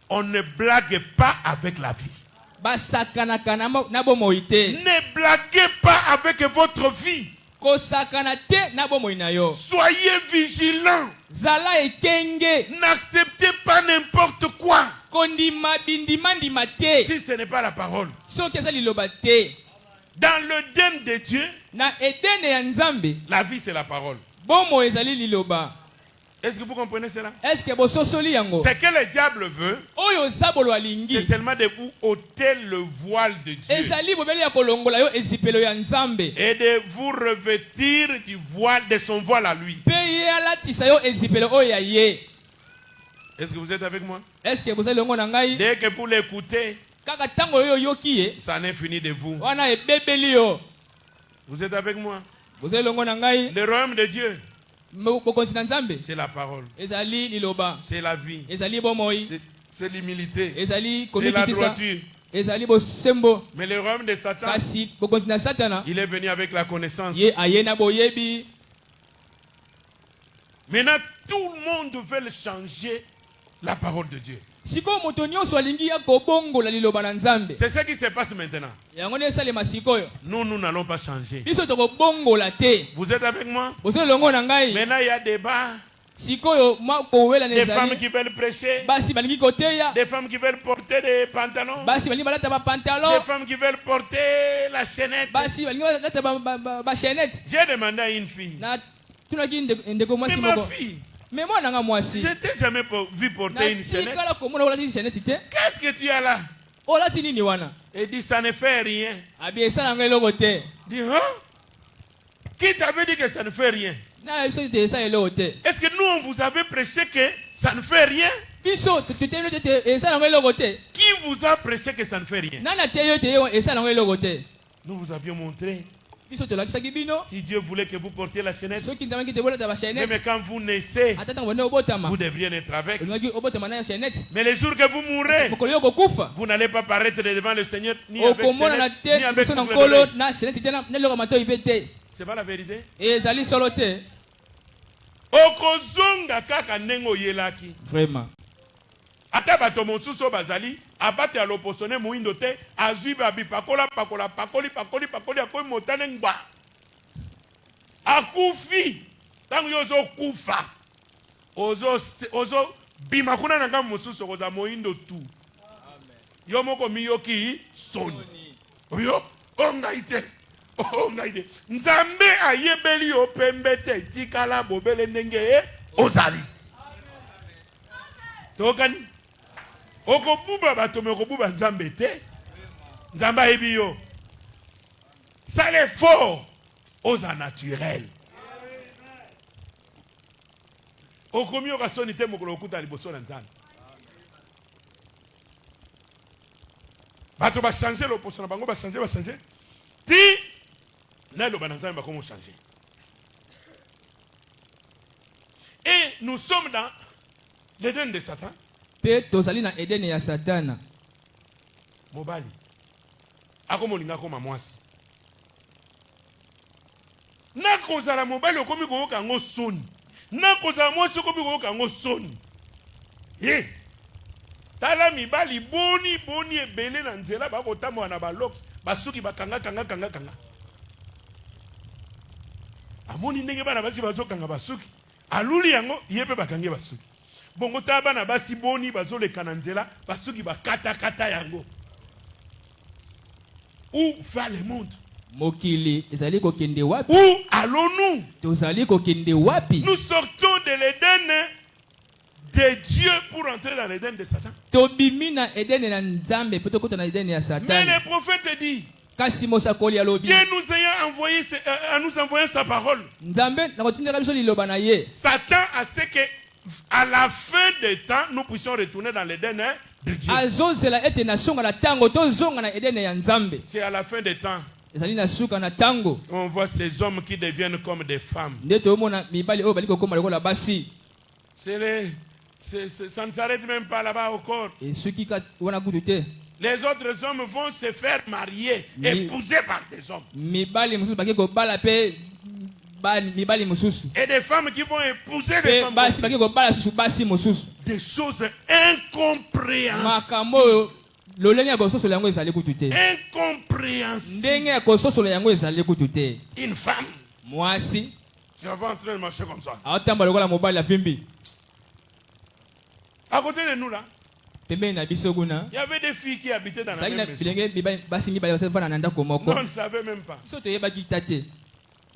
On ne blague pas avec la vie. basakanaka na bomoi te Ne blaguez pas avec votre vie. kosakana te na bomoi na yo Soyez vigilants. zala ekenge N'acceptez pas n'importe quoi. kondima bindimandima te Si ce n'est pas la parole. soki eza liloba te Dans l'Éden de Dieu, na edene ya nzambe la vie c'est la parole. bomoi ezali liloba Est-ce que vous comprenez cela? Est-ce que bososoli yango? Ce que le diable veut, Oyo zabolo c'est alingi. seulement de vous ôter le voile de Dieu Ezali bobeli ya kolongola yo ezipelo ya Nzambe. et de vous revêtir du voile, de son voile à lui. Pe ye alatisa yo ezipelo oyo ya ye. Est-ce que vous êtes avec moi? Est-ce que bozali longo na ngai? Dès que vous l'écoutez, Kaka tango yo yoki ye. ça n'est fini de vous. Wana ebebeli yo. Vous êtes avec moi? Bozali longo na ngai. Le royaume de Dieu, Bokonzi na Nzambe. c'est la parole, Ezali liloba. c'est la vie, Ezali bomoi. c'est l'humilité, Ezali c'est la komikitisa. droiture. Ezali bosembo. Mais le royaume de Satan, Kasi bokonzi na Satana. il est venu avec la connaissance. Ye ayena boyebi. Maintenant, tout le monde veut changer la parole de Dieu. Siko moto nyonso alingi ya kobongola liloba na Nzambe. C'est ce qui se passe maintenant. Yango ne esalema sikoyo. Nous n'allons pas changer. Biso tokobongola te. Vous êtes avec moi? Bozali longo na ngai. Maintenant, il y a débat. Sikoyo kowela Des femmes nezali. qui veulent prêcher, Basi balingi koteya. des femmes qui veulent porter des pantalons, Basi balingi balata ba des pantalon. femmes qui veulent porter la chaînette. Basi balingi balata ba chaînette. J'ai demandé à une fille, Na tunaki ndeko mais mwasi ma moko. fille, Mais moi nanga mwasi. je t'ai jamais vu porter Na une chaînette. tikala komona olati chaînette te. Qu'est-ce que tu as là? Olati nini wana? Elle dit, ça ne fait rien. Abi esala ngai loko te. Je dis, hein? Qui t'avait dit que ça ne fait rien? Na biso te esala loko te. Est-ce que nous, on vous avait prêché que ça ne fait rien? Biso tutelo te esala ngai loko te. Qui vous a prêché que ça ne fait rien? Nana te yo te yo esala ngai loko te. Nous vous avions montré. Biso to lakisaki bino. Si Dieu voulait que vous portiez la chaînette, Soki nzamaki te bolata ba chaînette. même quand vous naissez, Ata tango bone obotama. vous devriez être avec. Olingaki obotama na chaînette. Mais les jours que vous mourrez, Mokolo yo kokufa. vous n'allez pas paraître devant le Seigneur ni avec Okomona na chaînette, te ni avec biso na boucle nkolo d'oreille. na chaînette te na loko matoi pe te. C'est pas la vérité? Ezali solo te. Okozonga kaka ndenge oyelaki. Vraiment. Ata bato mosusu oyo bazali abate ya loposone moindo te azwi babipakola pakola pakoli akoyi motane ngba akufi ntango yo ozokufa ozobima kuna na ngambo mosusu okozala moindo tu. Yo moko miyoki soni oyo ongai te ongai te. Nzambe ayebeli yo pembe te tikala bobele ndenge ozali tokani okobuba bato me okobuba Nzambe te. Nzambe ayebi yo. Ça les fort oza naturel. Okomi okasoni te mokolo okuta liboso na Nzambe. Bato ba changer l'opposition na bango ba changer. Ti na lo bananzambe ba komo changer. Et nous sommes dans l'Éden de Satan. Pe tozali na Edene ya Satana. Mobali akomolinga koma mwasi nakozala mobali okomi koyoka yango soni, nakozala mwasi okomi koyoka yango soni. Ye tala mibali boni ebele na nzela bakotambola na balox basuki bakanga amoni ndenge bana basi bazokanga basuki aluli yango ye mpe bakangi basuki. Bongo tala bana basi boni bazoleka na nzela basuki bakata yango. Où va le monde? Mokili ezali kokende wapi? Où allons-nous? Tozali kokende wapi? Nous sortons de l'Éden de Dieu pour entrer dans l'Éden de Satan. Tobimi na Edene na Nzambe poto kota na Edene ya Mais Satana. le prophète dit, Kasi mosakoli alobi. Dieu nous ayant envoyé à nous envoyer sa parole. Nzambe na kotindela biso liloba na ye. Satan a ce que à la fin des temps nous puissions retourner dans l'Éden de Dieu. Azozela ete na songa na tango tozonga na Edene ya Nzambe. C'est à la fin des temps Ezali na suka na tango. on voit ces hommes qui deviennent comme des femmes. Nde tomona mibali oyo bali kokoma lokola basi. Ça ne s'arrête même pas là-bas au corps. Et soki ka wana kutu te. Les autres hommes vont se faire marier, épouser par des hommes. Mibali mususu baki kobala pe mibali mususu. Et des femmes qui vont épouser des Pe femmes. basi baki kobala susu basi mususu. Des choses incompréhensibles. Makambo oyo lolenge ya kososola yango ezali kutu te. Incompréhensible. Ndenge ya kososola yango ezali kutu te. Une femme. Mwasi Tu vas en train de marcher comme ça. aotamba lokola mobali afimbi. À côté de nous là, Pembeni na biso kuna. il y avait des filles qui habitaient dans la Zali na même maison. bilenge mibali basi mibali basali fana na ndako moko. Non, on ne savait même pas. Biso toyebaki ta te.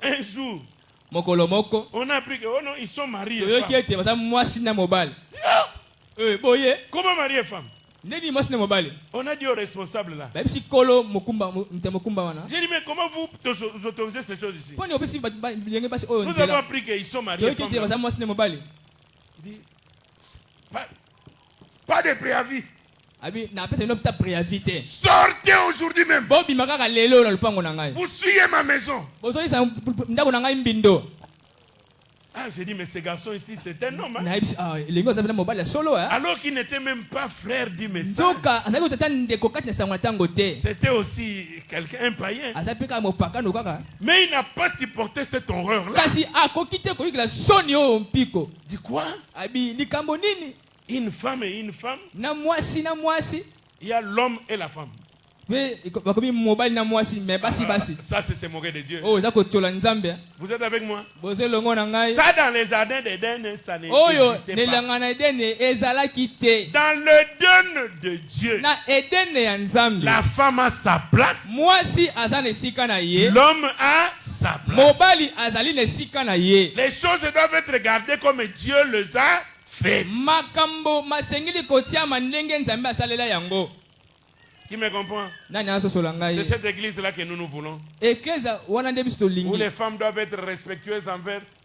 Un jour, mokolo moko On a appris que oh non, ils sont mariés. toyoki ete baza mwasi na mobali boye Comment marier femme? ndeni mwasi na mobali On a dit au responsable là. bayebisi kolo mokumba mte mokumba wana J'ai dit, mais comment vous autorisez ces choses ici? poni opesi bilenge basi oyo Nous avons nzela appris qu'ils sont mariés. toyoki ete baza mwasi na mobali Il dit, pas de préavis. abi napesa bino ta préavis te Sortez aujourd'hui même. bobima kaka lelo na lupango na ngai Vous suyez ma maison. bozoyisa ndako na ngai mbindo Ah, j'ai dit, mais ce garçon ici, c'est un homme. Hein? nayebisi elengi oza mpena mobali ya solo Alors qu'il n'était même pas frère du message. nzoka azali kotata ndeko kati na sango na ntango te C'était aussi quelqu'un, un païen. azali mpe kaka mopakano kaka Mais il n'a pas supporté cette horreur-là. kasi akoki te koyikela soni oyo mpiko Dis quoi? abi likambo nini Une femme et une femme. na mwasi Il y a l'homme et la femme. mpe bakomi mobali na mwasi me basi Ça, c'est se moquer de Dieu. oyo eza kotiola nzambe Vous êtes avec moi? boza elongo na ngai Ça, dans les jardins d'Éden, ça oyo n'existait na pas. elanga na edene ezalaki te Dans l'Éden de Dieu, na edene ya nzambe la femme a sa place. mwasi aza na esika na ye L'homme a sa place. mobali azali na esika na ye Les choses doivent être gardées comme Dieu les a fait. makambo masengeli kotiama ndenge nzambe asalela yango Qui me comprend? nani azosola C'est ngai cette église-là que nous voulons. eklesa wana nde biso Où tolingi les femmes doivent être respectueuses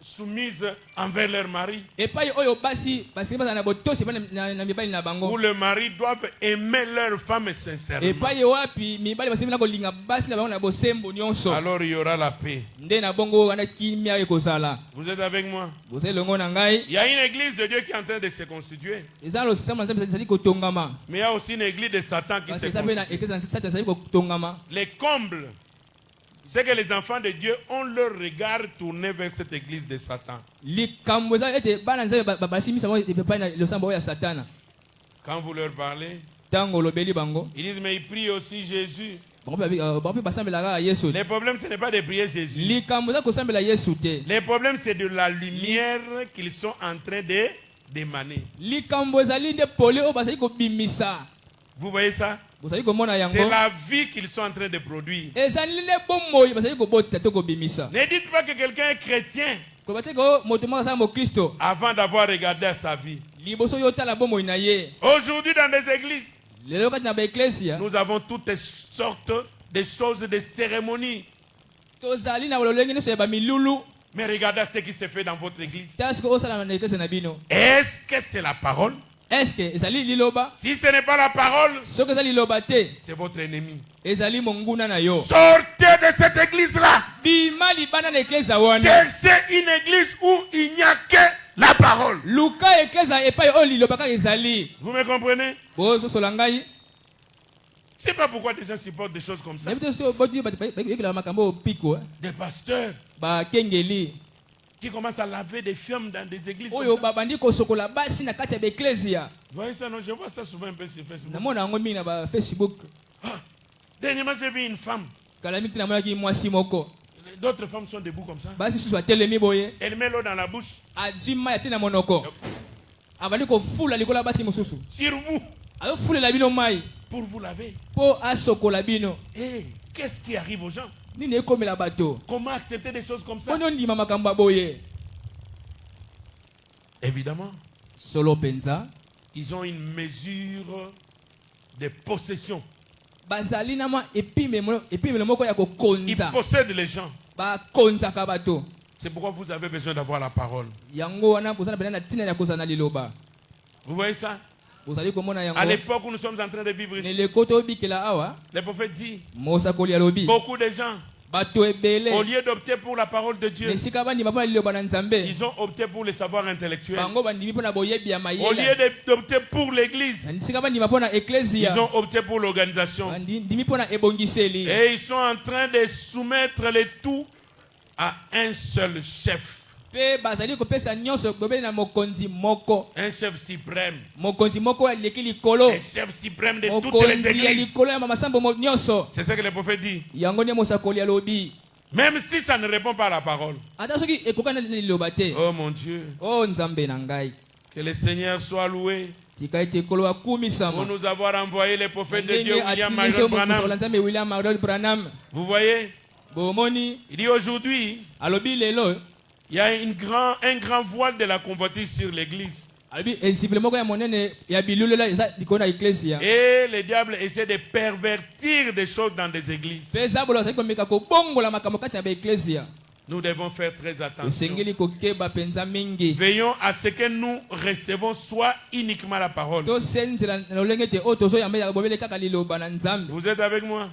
soumises envers leur mari. epai oyo basi basengi bazala na botosi na mibali na Où bango le mari doivent aimer leur femme sincèrement. epai wapi mibali basengi na kolinga basi na bango na bosembo nyonso Alors il y aura la paix. nde na bongo wana kimia ekozala Vous êtes avec moi? boza elongo na ngai Il y a une église de Dieu qui est en train de se constituer. eza losambo na nzambe ezali kotongama Mais il y a aussi une église de Satan qui kasi se eza mpe na constitue. eklesa satan ezali kotongama Les combles, c'est que les enfants de Dieu ont leur regard tourné vers cette église de Satan. likambo eza ete bana nzambe basimisa bango epai na losambo oyo ya satana Quand vous leur parlez, ntango olobeli bango ils disent mais ils prient aussi Jésus. bango mpe basambelaka yesu Les problèmes, ce n'est pas de prier Jésus. likambo eza kosambela yesu te Les problèmes, c'est de la lumière qu'ils sont en train d'émaner. likambo ezali nde pole oyo bazali kobimisa Vous voyez ça? bozali komona yango C'est la vie qu'ils sont en train de produire. ezali nde bomoi bazali kobota to kobimisa Ne dites pas que quelqu'un est chrétien koloba te ko moto moko azala mokristo avant d'avoir regardé à sa vie. liboso oyo otala bomoi na ye Aujourd'hui, dans des églises, lelo kati na baeklesia nous avons toutes sortes de choses, de cérémonies. tozali na lolenge nyonso ya bamilulu Mais regardez ce qui se fait dans votre église. tala soki osala na eklesia na bino Est-ce que c'est la parole? eske ezali liloba Si ce n'est pas la parole, soki eza liloba te c'est votre ennemi. ezali monguna na yo Sortez de cette église-là. bima libanda na eklesia wana Cherchez une église où il n'y a que la parole. luka eklesia epai oyo liloba kaka ezali Vous me comprenez? bozosola ngai Je ne sais pas pourquoi des gens supportent des choses comme ça. nayebi te soki boti bayekelaka makambo oyo piko Des pasteurs bakengeli qui commencent à laver des femmes dans des églises. oyo Comme ça. babandi kosokola basi na kati ya baeklesia Vous voyez ça, non? Je vois ça souvent un peu sur Facebook. namona yango mingi na bafacebook Ah, dernièrement, j'ai vu une femme. kala mingi te namonaki mwasi moko D'autres femmes sont debout comme ça. basi susu atelemi boye Elle met l'eau dans la bouche. azwi mai atie na monoko abandi kofula likolo ya basi mosusu Sur vous. azofulela bino mai Pour vous laver. mpo asokola bino Hey, qu'est-ce qui arrive aux gens? nini ekomela bato Comment accepter des choses comme ça? mponi ondima makambo ya boye Évidemment, solo mpenza ils ont une mesure de possession. bazali na mwa epimelo moko ya Ils kokonza possèdent les gens. bakonzaka bato C'est pourquoi vous avez besoin d'avoir la parole. yango wana bozala mpena na ntina ya kozala na liloba Vous voyez ça? bozali komona À yango l'époque où nous sommes en train de vivre ici, neleko tobikela awa le prophète dit, mosakoli alobi beaucoup de gens, bato au ebele lieu d'opter pour la parole de Dieu, esika bandima mpo na liloba na nzambe ils ont opté pour le savoir intellectuel. bango bandimi mpo na boyebi ya Au lieu mayele d'opter pour l'église, esika bandima mpo na ils eklesia ont opté pour l'organisation. bandimi mpo na ebongiseli Et ils sont en train de soumettre le tout à un seul chef. mpe bazali kopesa nyonso bobeli na mokonzi moko Un chef suprême. mokonzi moko aleki likolo Un chef suprême de toutes les mokonzi ya églises. likolo ya masambo nyonso C'est ce que le prophète dit. yango nde mosakoli alobi Même si ça ne répond pas à la parole. ata soki ekokana na liloba te Oh mon Dieu. o nzambe na ngai Que le Seigneur soit loué tika ete ekolo pour akumisama nous avoir envoyé le prophète de ndenge Dieu, William atindi Marion biso mokonzi Branham. la nzambe william arnold branham Vous voyez, bomoni il dit aujourd'hui, alobi lelo Il y a un grand voile de la convoitise sur l'église. Et le diable essaie de pervertir des choses dans des églises. Nous devons faire très attention. Veillons à ce que nous recevons soit uniquement la parole. Vous êtes avec moi?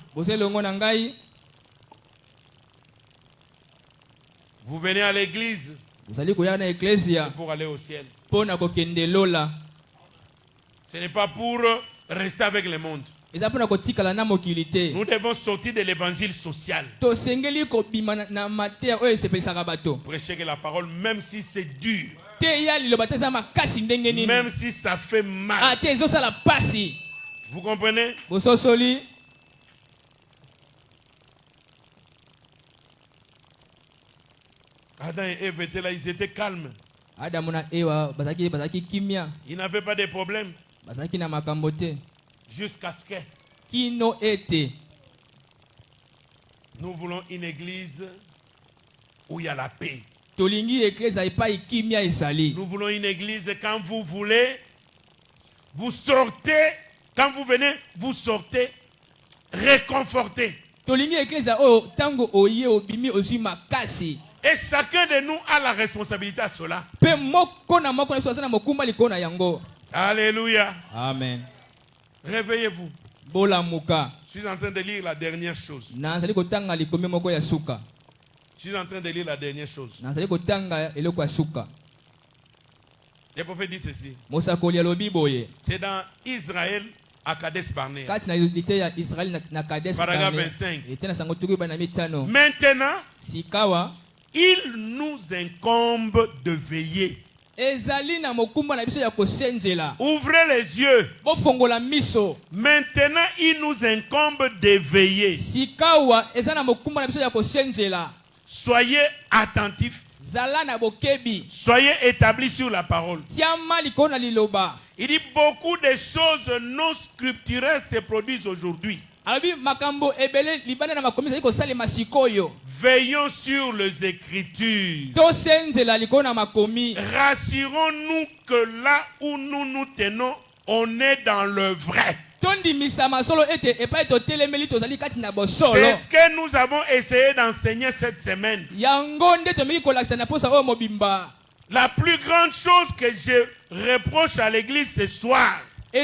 Vous venez à l'église pour aller au ciel. Ce n'est pas pour rester avec le monde. Nous devons sortir de l'évangile social. Prêcher que la parole, même si c'est dur, même si ça fait mal. Vous comprenez? Adam et Ève étaient là, ils étaient calmes. Ils n'avaient pas de problème. Jusqu'à ce que nous voulons une église où il y a la paix. Nous voulons une église quand vous voulez, vous sortez, quand vous venez, vous sortez réconforté. Et chacun de nous a la responsabilité à cela. Alléluia. Amen. Réveillez-vous. Je suis en train de lire la dernière chose. Je suis en train de lire la dernière chose. Le prophète dit ceci. C'est dans Israël à Kadesh Barnea. Paragraphe 25. Maintenant, il nous incombe de veiller. Ouvrez les yeux. Maintenant, il nous incombe de veiller. Soyez attentifs. Soyez établis sur la parole. Il dit beaucoup de choses non scripturales se produisent aujourd'hui. Veillons sur les Écritures. Rassurons-nous que là où nous nous tenons, on est dans le vrai. C'est ce que nous avons essayé d'enseigner cette semaine. La plus grande chose que je reproche à l'église ce soir, je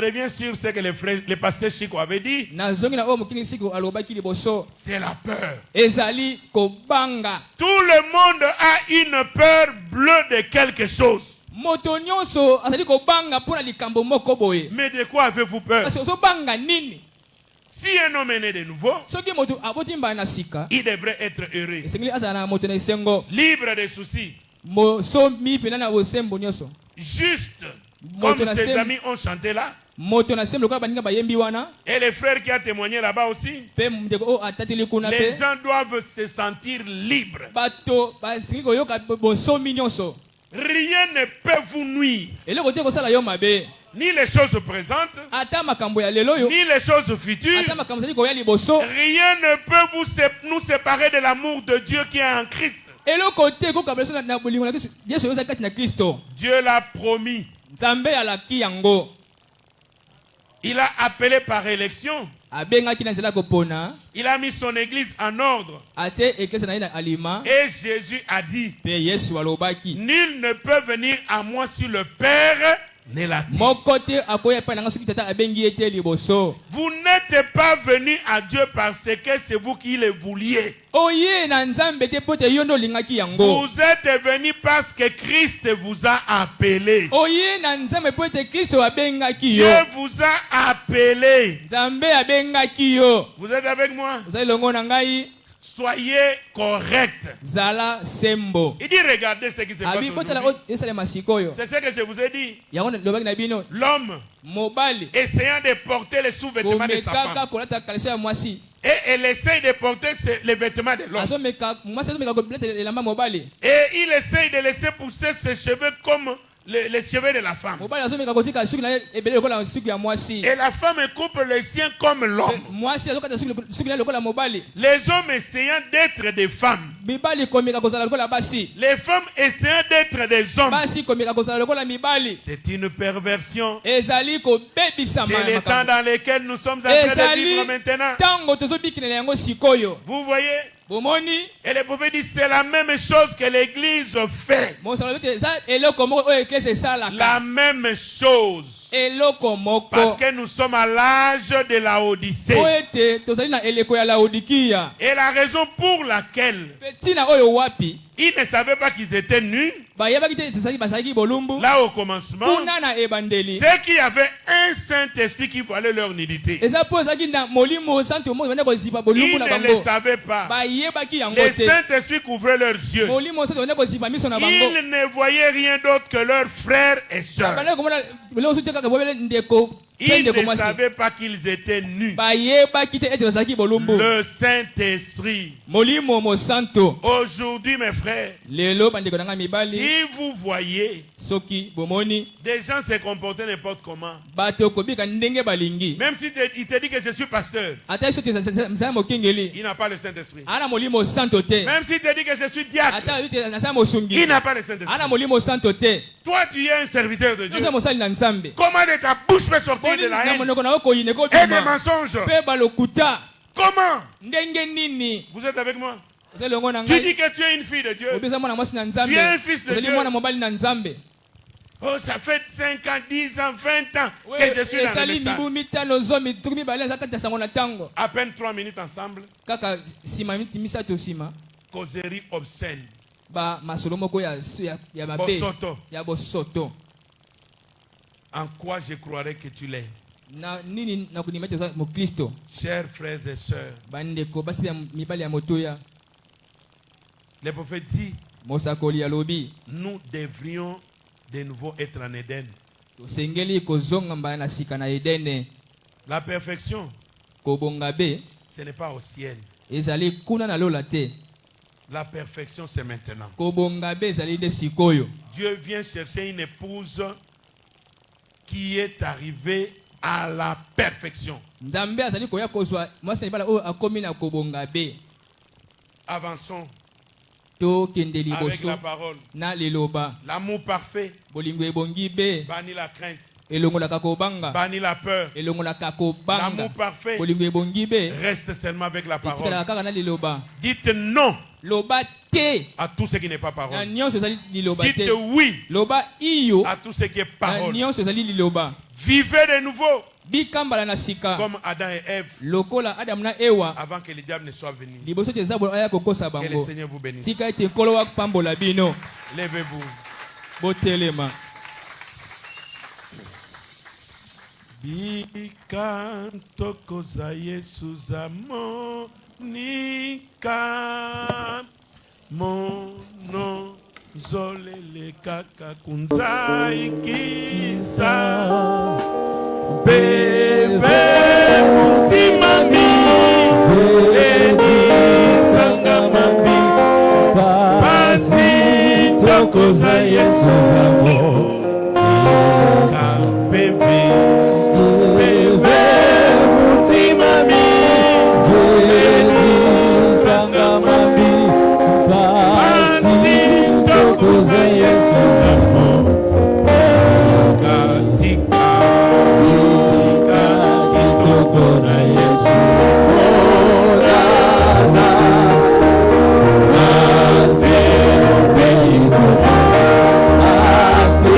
reviens sur ce que le pasteur Chico avait dit. C'est la peur. Tout le monde a une peur bleue de quelque chose. Mais de quoi avez-vous peur? Si un homme est né de nouveau, il devrait être heureux, libre de soucis, juste comme ses amis ont chanté là. Et les frères qui ont témoigné là-bas aussi, les gens doivent se sentir libres. Rien ne peut vous nuire. Ni les choses présentes, ni les choses futures. Rien ne peut nous séparer de l'amour de Dieu qui est en Christ. Dieu l'a promis. Il a appelé par élection. Il a mis son église en ordre. Et Jésus a dit, nul ne peut venir à moi si le Père ne l'a dit. Vous n'êtes pas venu à Dieu parce que c'est vous qui le vouliez. Vous êtes venu parce que Christ vous a appelé. Dieu vous a appelé. Vous êtes avec moi? Soyez correct. Il dit regardez ce qui se passe aujourd'hui. C'est ce que je vous ai dit. L'homme essayant de porter les sous-vêtements de sa femme. Et elle essaye de porter les vêtements de l'homme. Et il essaye de laisser pousser ses cheveux comme les cheveux de la femme. mobali azomeka kotika suki na ye ebele lokola suki ya mwasi Et la femme coupe les siens comme l'homme. mwasi azokata suki na ye lokola mobali Les hommes essayant d'être des femmes. mibali komeka kozala lokola basi Les femmes essayant d'être des hommes. basi komeka kozala lokola mibali C'est une perversion. ezali kobebisa C'est le temps dans lequel nous sommes en train de vivre maintenant. ntango tozobikinela yango sikoyo Vous voyez? bomoni Et le prophète dit c'est la même chose que l'église fait. mosala ete eza eloko moko oyo eklise esalaka La même chose. eloko moko Parce que nous sommes à l'âge de la Odyssée. po ete tozali na eleko ya laodikia Et la raison pour laquelle mpe ntina oyo wapi ils ne savaient pas qu'ils étaient nus, bayebaki te ezali bazalaki bolumbu là au commencement, kuna na ebandeli c'est qu'il y avait un Saint-Esprit qui voilait leur nudité. eza po ezalaki na molimo santo mo bande kozipa Ils bolumbu na ne le bango savaient pas. bayebaki yango Le te Saint-Esprit couvrait leurs yeux. molimo santo bande kozipa miso na bango Ils ne voyaient rien d'autre que leurs frères et sœurs. bande komona biloko soki te kaka bobele ndeko pe Ils ndeko ne mwasi savaient pas qu'ils étaient nus. bayebaki te ete bazalaki bolumbu Le Saint-Esprit. molimo mosanto Aujourd'hui, mes frères, lelo bandeko na ngai mibali si vous voyez soki bomoni des gens se comporter n'importe comment, bato kobika ndenge balingi même si il te dit que je suis pasteur, ata soki mosala mokengeli il n'a pas le Saint-Esprit. ana molimo santo te Même si te dit que je suis diacre, ata ite nasala mosungi il n'a pas le Saint-Esprit. ana molimo santo te Toi, tu es un serviteur de Dieu. toza mosali na nzambe Comment de ta bouche peut sortir de la na haine monoko na yo koyina et des ekobima mensonges? mpe balokuta Comment? ndenge nini Vous êtes avec moi? ozali longo na Tu ngai dis que tu es une fille de Dieu. obeza mwana mwasi na nzambe Tu es un fils de ozali Dieu. mwana mobali na nzambe Oh, ça fait 5 ans, 10 ans, 20 ans Oui, que je suis dans le esali message. mibu mitano zomi tuku mibale eza kati ya sango na ntango À peine 3 minutes ensemble, kaka nsima miniti misato nsima causerie obscène. ba masolo moko ya mabe Bosoto. ya bosoto En quoi je croirais que tu l'es? na nini na kundima ete oza mokristo Chers frères et sœurs, bandeko basi mpe ya mibali ya motoya le prophète dit, mosakoli alobi nous devrions de nouveau être en Éden. tosengeli kozonga mbala na sika na edene La perfection, kobonga be ce n'est pas au ciel. ezali kuna na lola te La perfection, c'est maintenant. kobonga be ezali nde sikoyo Dieu vient chercher une épouse qui est arrivée à la perfection. nzambe azali koya kozwa mwasi na libala oyo akomi na kobonga be Avançons tokende avec liboso la parole. na liloba L'amour parfait bolingo ebongi be bannit la crainte, elongolaka kobanga bannit la peur. elongolaka kobanga L'amour parfait bolingo ebongi be reste seulement avec la parole. etikalaka kaka na liloba Dites non loba te à tout ce qui n'est pas na parole. nyonso ezali liloba Dites te oui loba iyo à tout ce qui est na parole. nyonso ezali liloba Vivez de nouveau bikambala na sika comme Adam et Ève lokola adamu na ewa avant que le diable ne soit venu. liboso te eza aya kokosa Que le bango Seigneur vous bénisse. tika ete nkolo wapambola bino Levez-vous. botelema Bikanto koza Yesu zamonika mono zolele kaka kunza ikisa bebe mutimami edisanga mabi pasi tokoza Yesu zamonika bebe Assim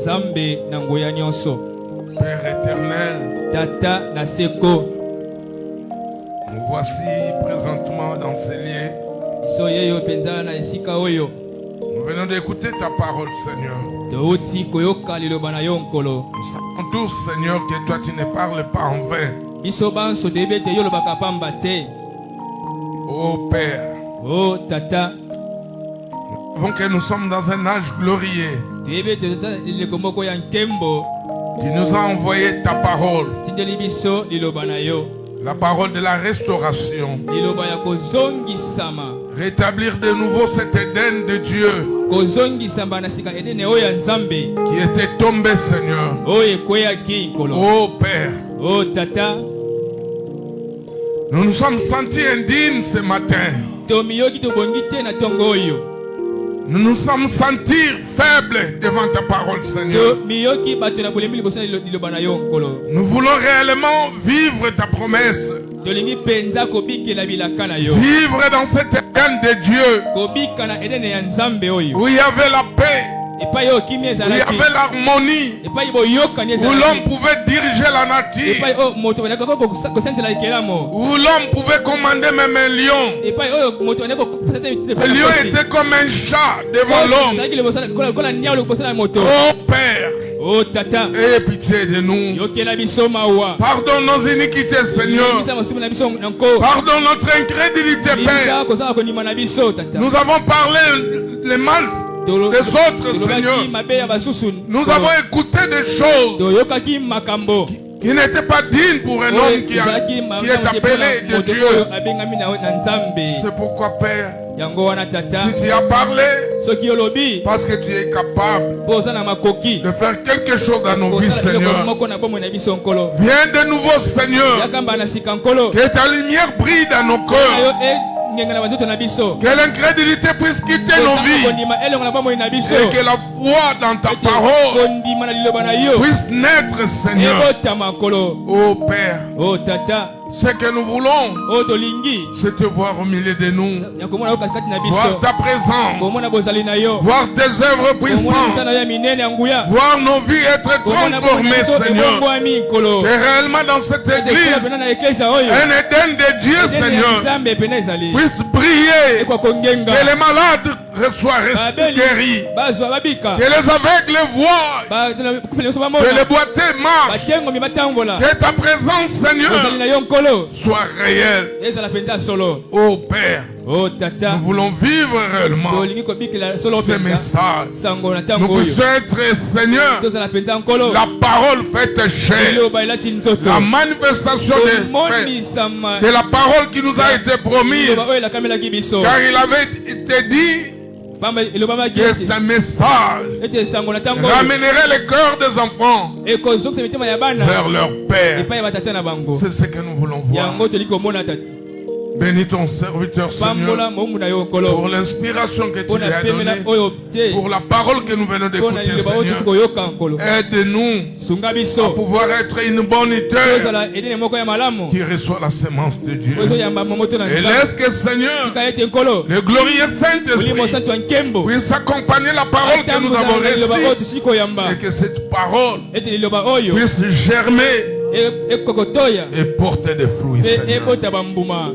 Zambe na nguya nyonso. Père éternel, Tata na seko. nous voici présentement dans ces lieux. Soyeyo penza na esika oyo. Nous venons d'écouter ta parole, Seigneur. Touti koyoka liloba na yo nkolo. Nous savons tous, Seigneur, que toi tu ne parles pas en vain. Biso banso tebe te yo lobaka pamba te. Ô Père, Oh tata. nous savons que nous sommes dans un âge glorieux. Tebe te tata ileko moko ya nkembo. Tu nous as envoyé ta parole, Tindeli biso liloba na yo. la parole de la restauration. Liloba ya kozongisama. Rétablir de nouveau cet Éden de Dieu Kozongisama na sika edene oyo ya Nzambe. qui était tombé, Seigneur. Oyo ekweyaki nkolo. Ô Père, Oh tata. nous nous sommes sentis indignes ce matin. Tomiyoki tobongi te na tongo oyo. Nous nous sommes sentis faibles devant ta parole, Seigneur. Tomiyoki bato na bolemi liboso na liloba na yo nkolo. Nous voulons réellement vivre ta promesse. Tolingi penza kobikela bilaka na yo. Vivre dans cet Éden de Dieu Kobika na edene ya Nzambe oyo. où il y avait la paix, Epai oyo kimia où il y ezalaki. avait l'harmonie, Epai boyokani où l'homme ezalaki. pouvait diriger la nature, Epai oyo moto bandaka kosenzela ekelamo. où l'homme pouvait commander même un lion. Epai oyo moto bandaka kopesa te Le lion était comme un chat devant l'homme. ezalaki liboso kola niao liboso na moto. Oh Père, Oh tata. aie pitié de nous. Yokela biso mawa. Pardonne nos iniquités, Seigneur. Bisa masumu na biso nanko. Pardonne notre incrédulité, Bisa Père. kozala konima na biso tata. Nous avons parlé les mal des autres, Seigneur. Tolobaki mabe ya basusu. Nous avons écouté des choses Toyokaki makambo. qui n'étaient pas dignes pour un homme qui est appelé de Dieu. C'est pourquoi, Père, Yango wana tata. si tu as parlé, Soki yolobi. parce que tu es capable Poza na makoki. de faire quelque chose dans nos vies, Kozala biloko Seigneur. moko na bomo na biso nkolo. Viens de nouveau, Seigneur. Yakamba na sika nkolo. Que ta lumière brille dans nos Ayo cœurs. ngenga na banzoto na biso. Que l'incrédulité puisse quitter nos vies. Kondima elongo na bomo na biso. Et que la foi dans ta parole Kondima na liloba na yo. puisse naître, Seigneur. Ebotama nkolo. Oh Père, Oh tata. ce que nous voulons, Oh tolingi. c'est te voir au milieu de nous. Yakomona yo katikati na Voir biso. ta présence. Komona bozali na yo. Voir tes œuvres Komona puissantes. misala ya minene ya nguya. Voir nos vies être transformées, Seigneur. nkolo. Et réellement dans cette église, na eklesa oyo. un Éden de Dieu, Seigneur, Nzambe pena ezali. puisse briller. Ekwa kongenga. Que les malades soient Babeli. guéris. Bazwa babika. Que les aveugles voient. Kufele biso Que bamona. les boiteux marchent. Batengo mi batambola. Que ta présence, Seigneur, Ozali na yo nkolo. soit réelle. Ezala penza solo. Oh Père, Oh tata. nous voulons vivre réellement Tolingi kobikela solo ces penza. messages. Sango na Nous tango oyo. puissions être, Seigneur, Tozala penza nkolo. la parole faite chair. Eloba elati nzoto. La manifestation Monisama. de la parole qui nous a été promise. Eloba oyo elakamelaki biso. Car il avait été dit Pamba eloba maki. que ce message Ete sango na tango oyo. ramènerait le cœur des enfants Ekozokisa mitema ya bana. vers leur Père. Epai ya batata na bango. C'est ce que nous voulons voir. Yango toli komona tata. Bénis ton serviteur, Seigneur, Pambola momu na yo nkolo. pour l'inspiration que tu lui Pona as pemela donnée, oyo tie. pour la parole que nous venons Pona d'écouter, liloba oyo Seigneur. tukoyoka nkolo. Aide-nous Sunga à biso. pouvoir être une bonne terre Tozala edene moko ya malamu. qui reçoit la sémence de Dieu. Ozo yamba momoto na Et nzambe. laisse que, Seigneur, Tika ete nkolo. le glorieux Ulimo Saint-Esprit santu nkembo. puisse accompagner la parole que nous avons liloba oyo reçue tusiko yamba. et que cette parole Ete liloba oyo. puisse germer Ekokotoya. et porter des fruits, Pe Seigneur. ebota bambuma.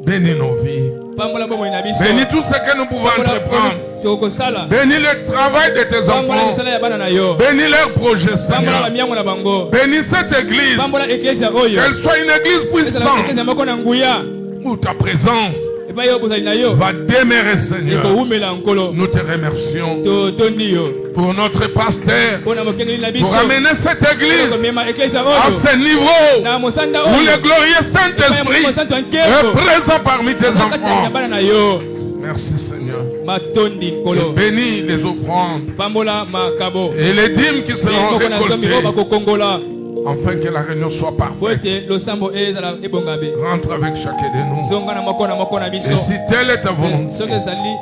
Bénis nos vies. Pambola bomo na biso. Bénis tout ce que nous pouvons entreprendre. Tokosala. Bénis le travail de tes Pambola enfants. misala ya bana na yo. Bénis leurs projets, Pambola Seigneur. bamiango na bango. Bénis cette église. Pambola eklesia oyo. Qu'elle soit une église Ezala puissante eklesia moko na nguya. où ta présence Epai yo bozali na yo. va demeurer, Seigneur. Ekowumela nkolo. Nous te remercions Tondi yo. pour notre pasteur, Mpona mokengeli na biso. pour amener cette église Komema eklesia à oyo. ce niveau Na mosanda où oyo. le glorieux Epai ya Saint-Esprit mosantu est nkembo. présent parmi tes Ya enfants. bana na yo. Merci, Seigneur. Matondi Et nkolo. bénis les offrandes Pambola makabo. et les dîmes qui seront Moko na zomi oyo récoltées bakokongola. afin que la réunion soit Po parfaite. ete losambo ezala ebongabe. Rentre avec chacun de nous. Zonga na moko na biso. Et si telle est ta volonté, Soki ezali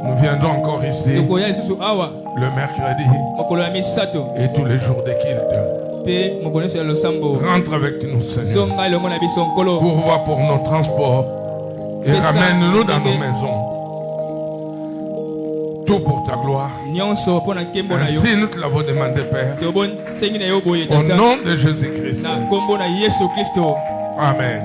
nous viendrons encore ici tokoya lisusu awa. le mercredi Mokolo ya misato. et tous les jours de culte. Pe mokolo nyonso ya losambo. Rentre avec nous, Seigneur. Zonga elongo na biso nkolo. Pourvois pour nos transports et Fais ça, ramène-nous dans nos Bébé. maisons. Tout pour ta gloire. nyonso mpo na nkembo na yo Ainsi nous te l'avons demandé, Père. tobosengi na yo boye Au tata nom de Jésus-Christ. na nkombo na yesu kristo Amen.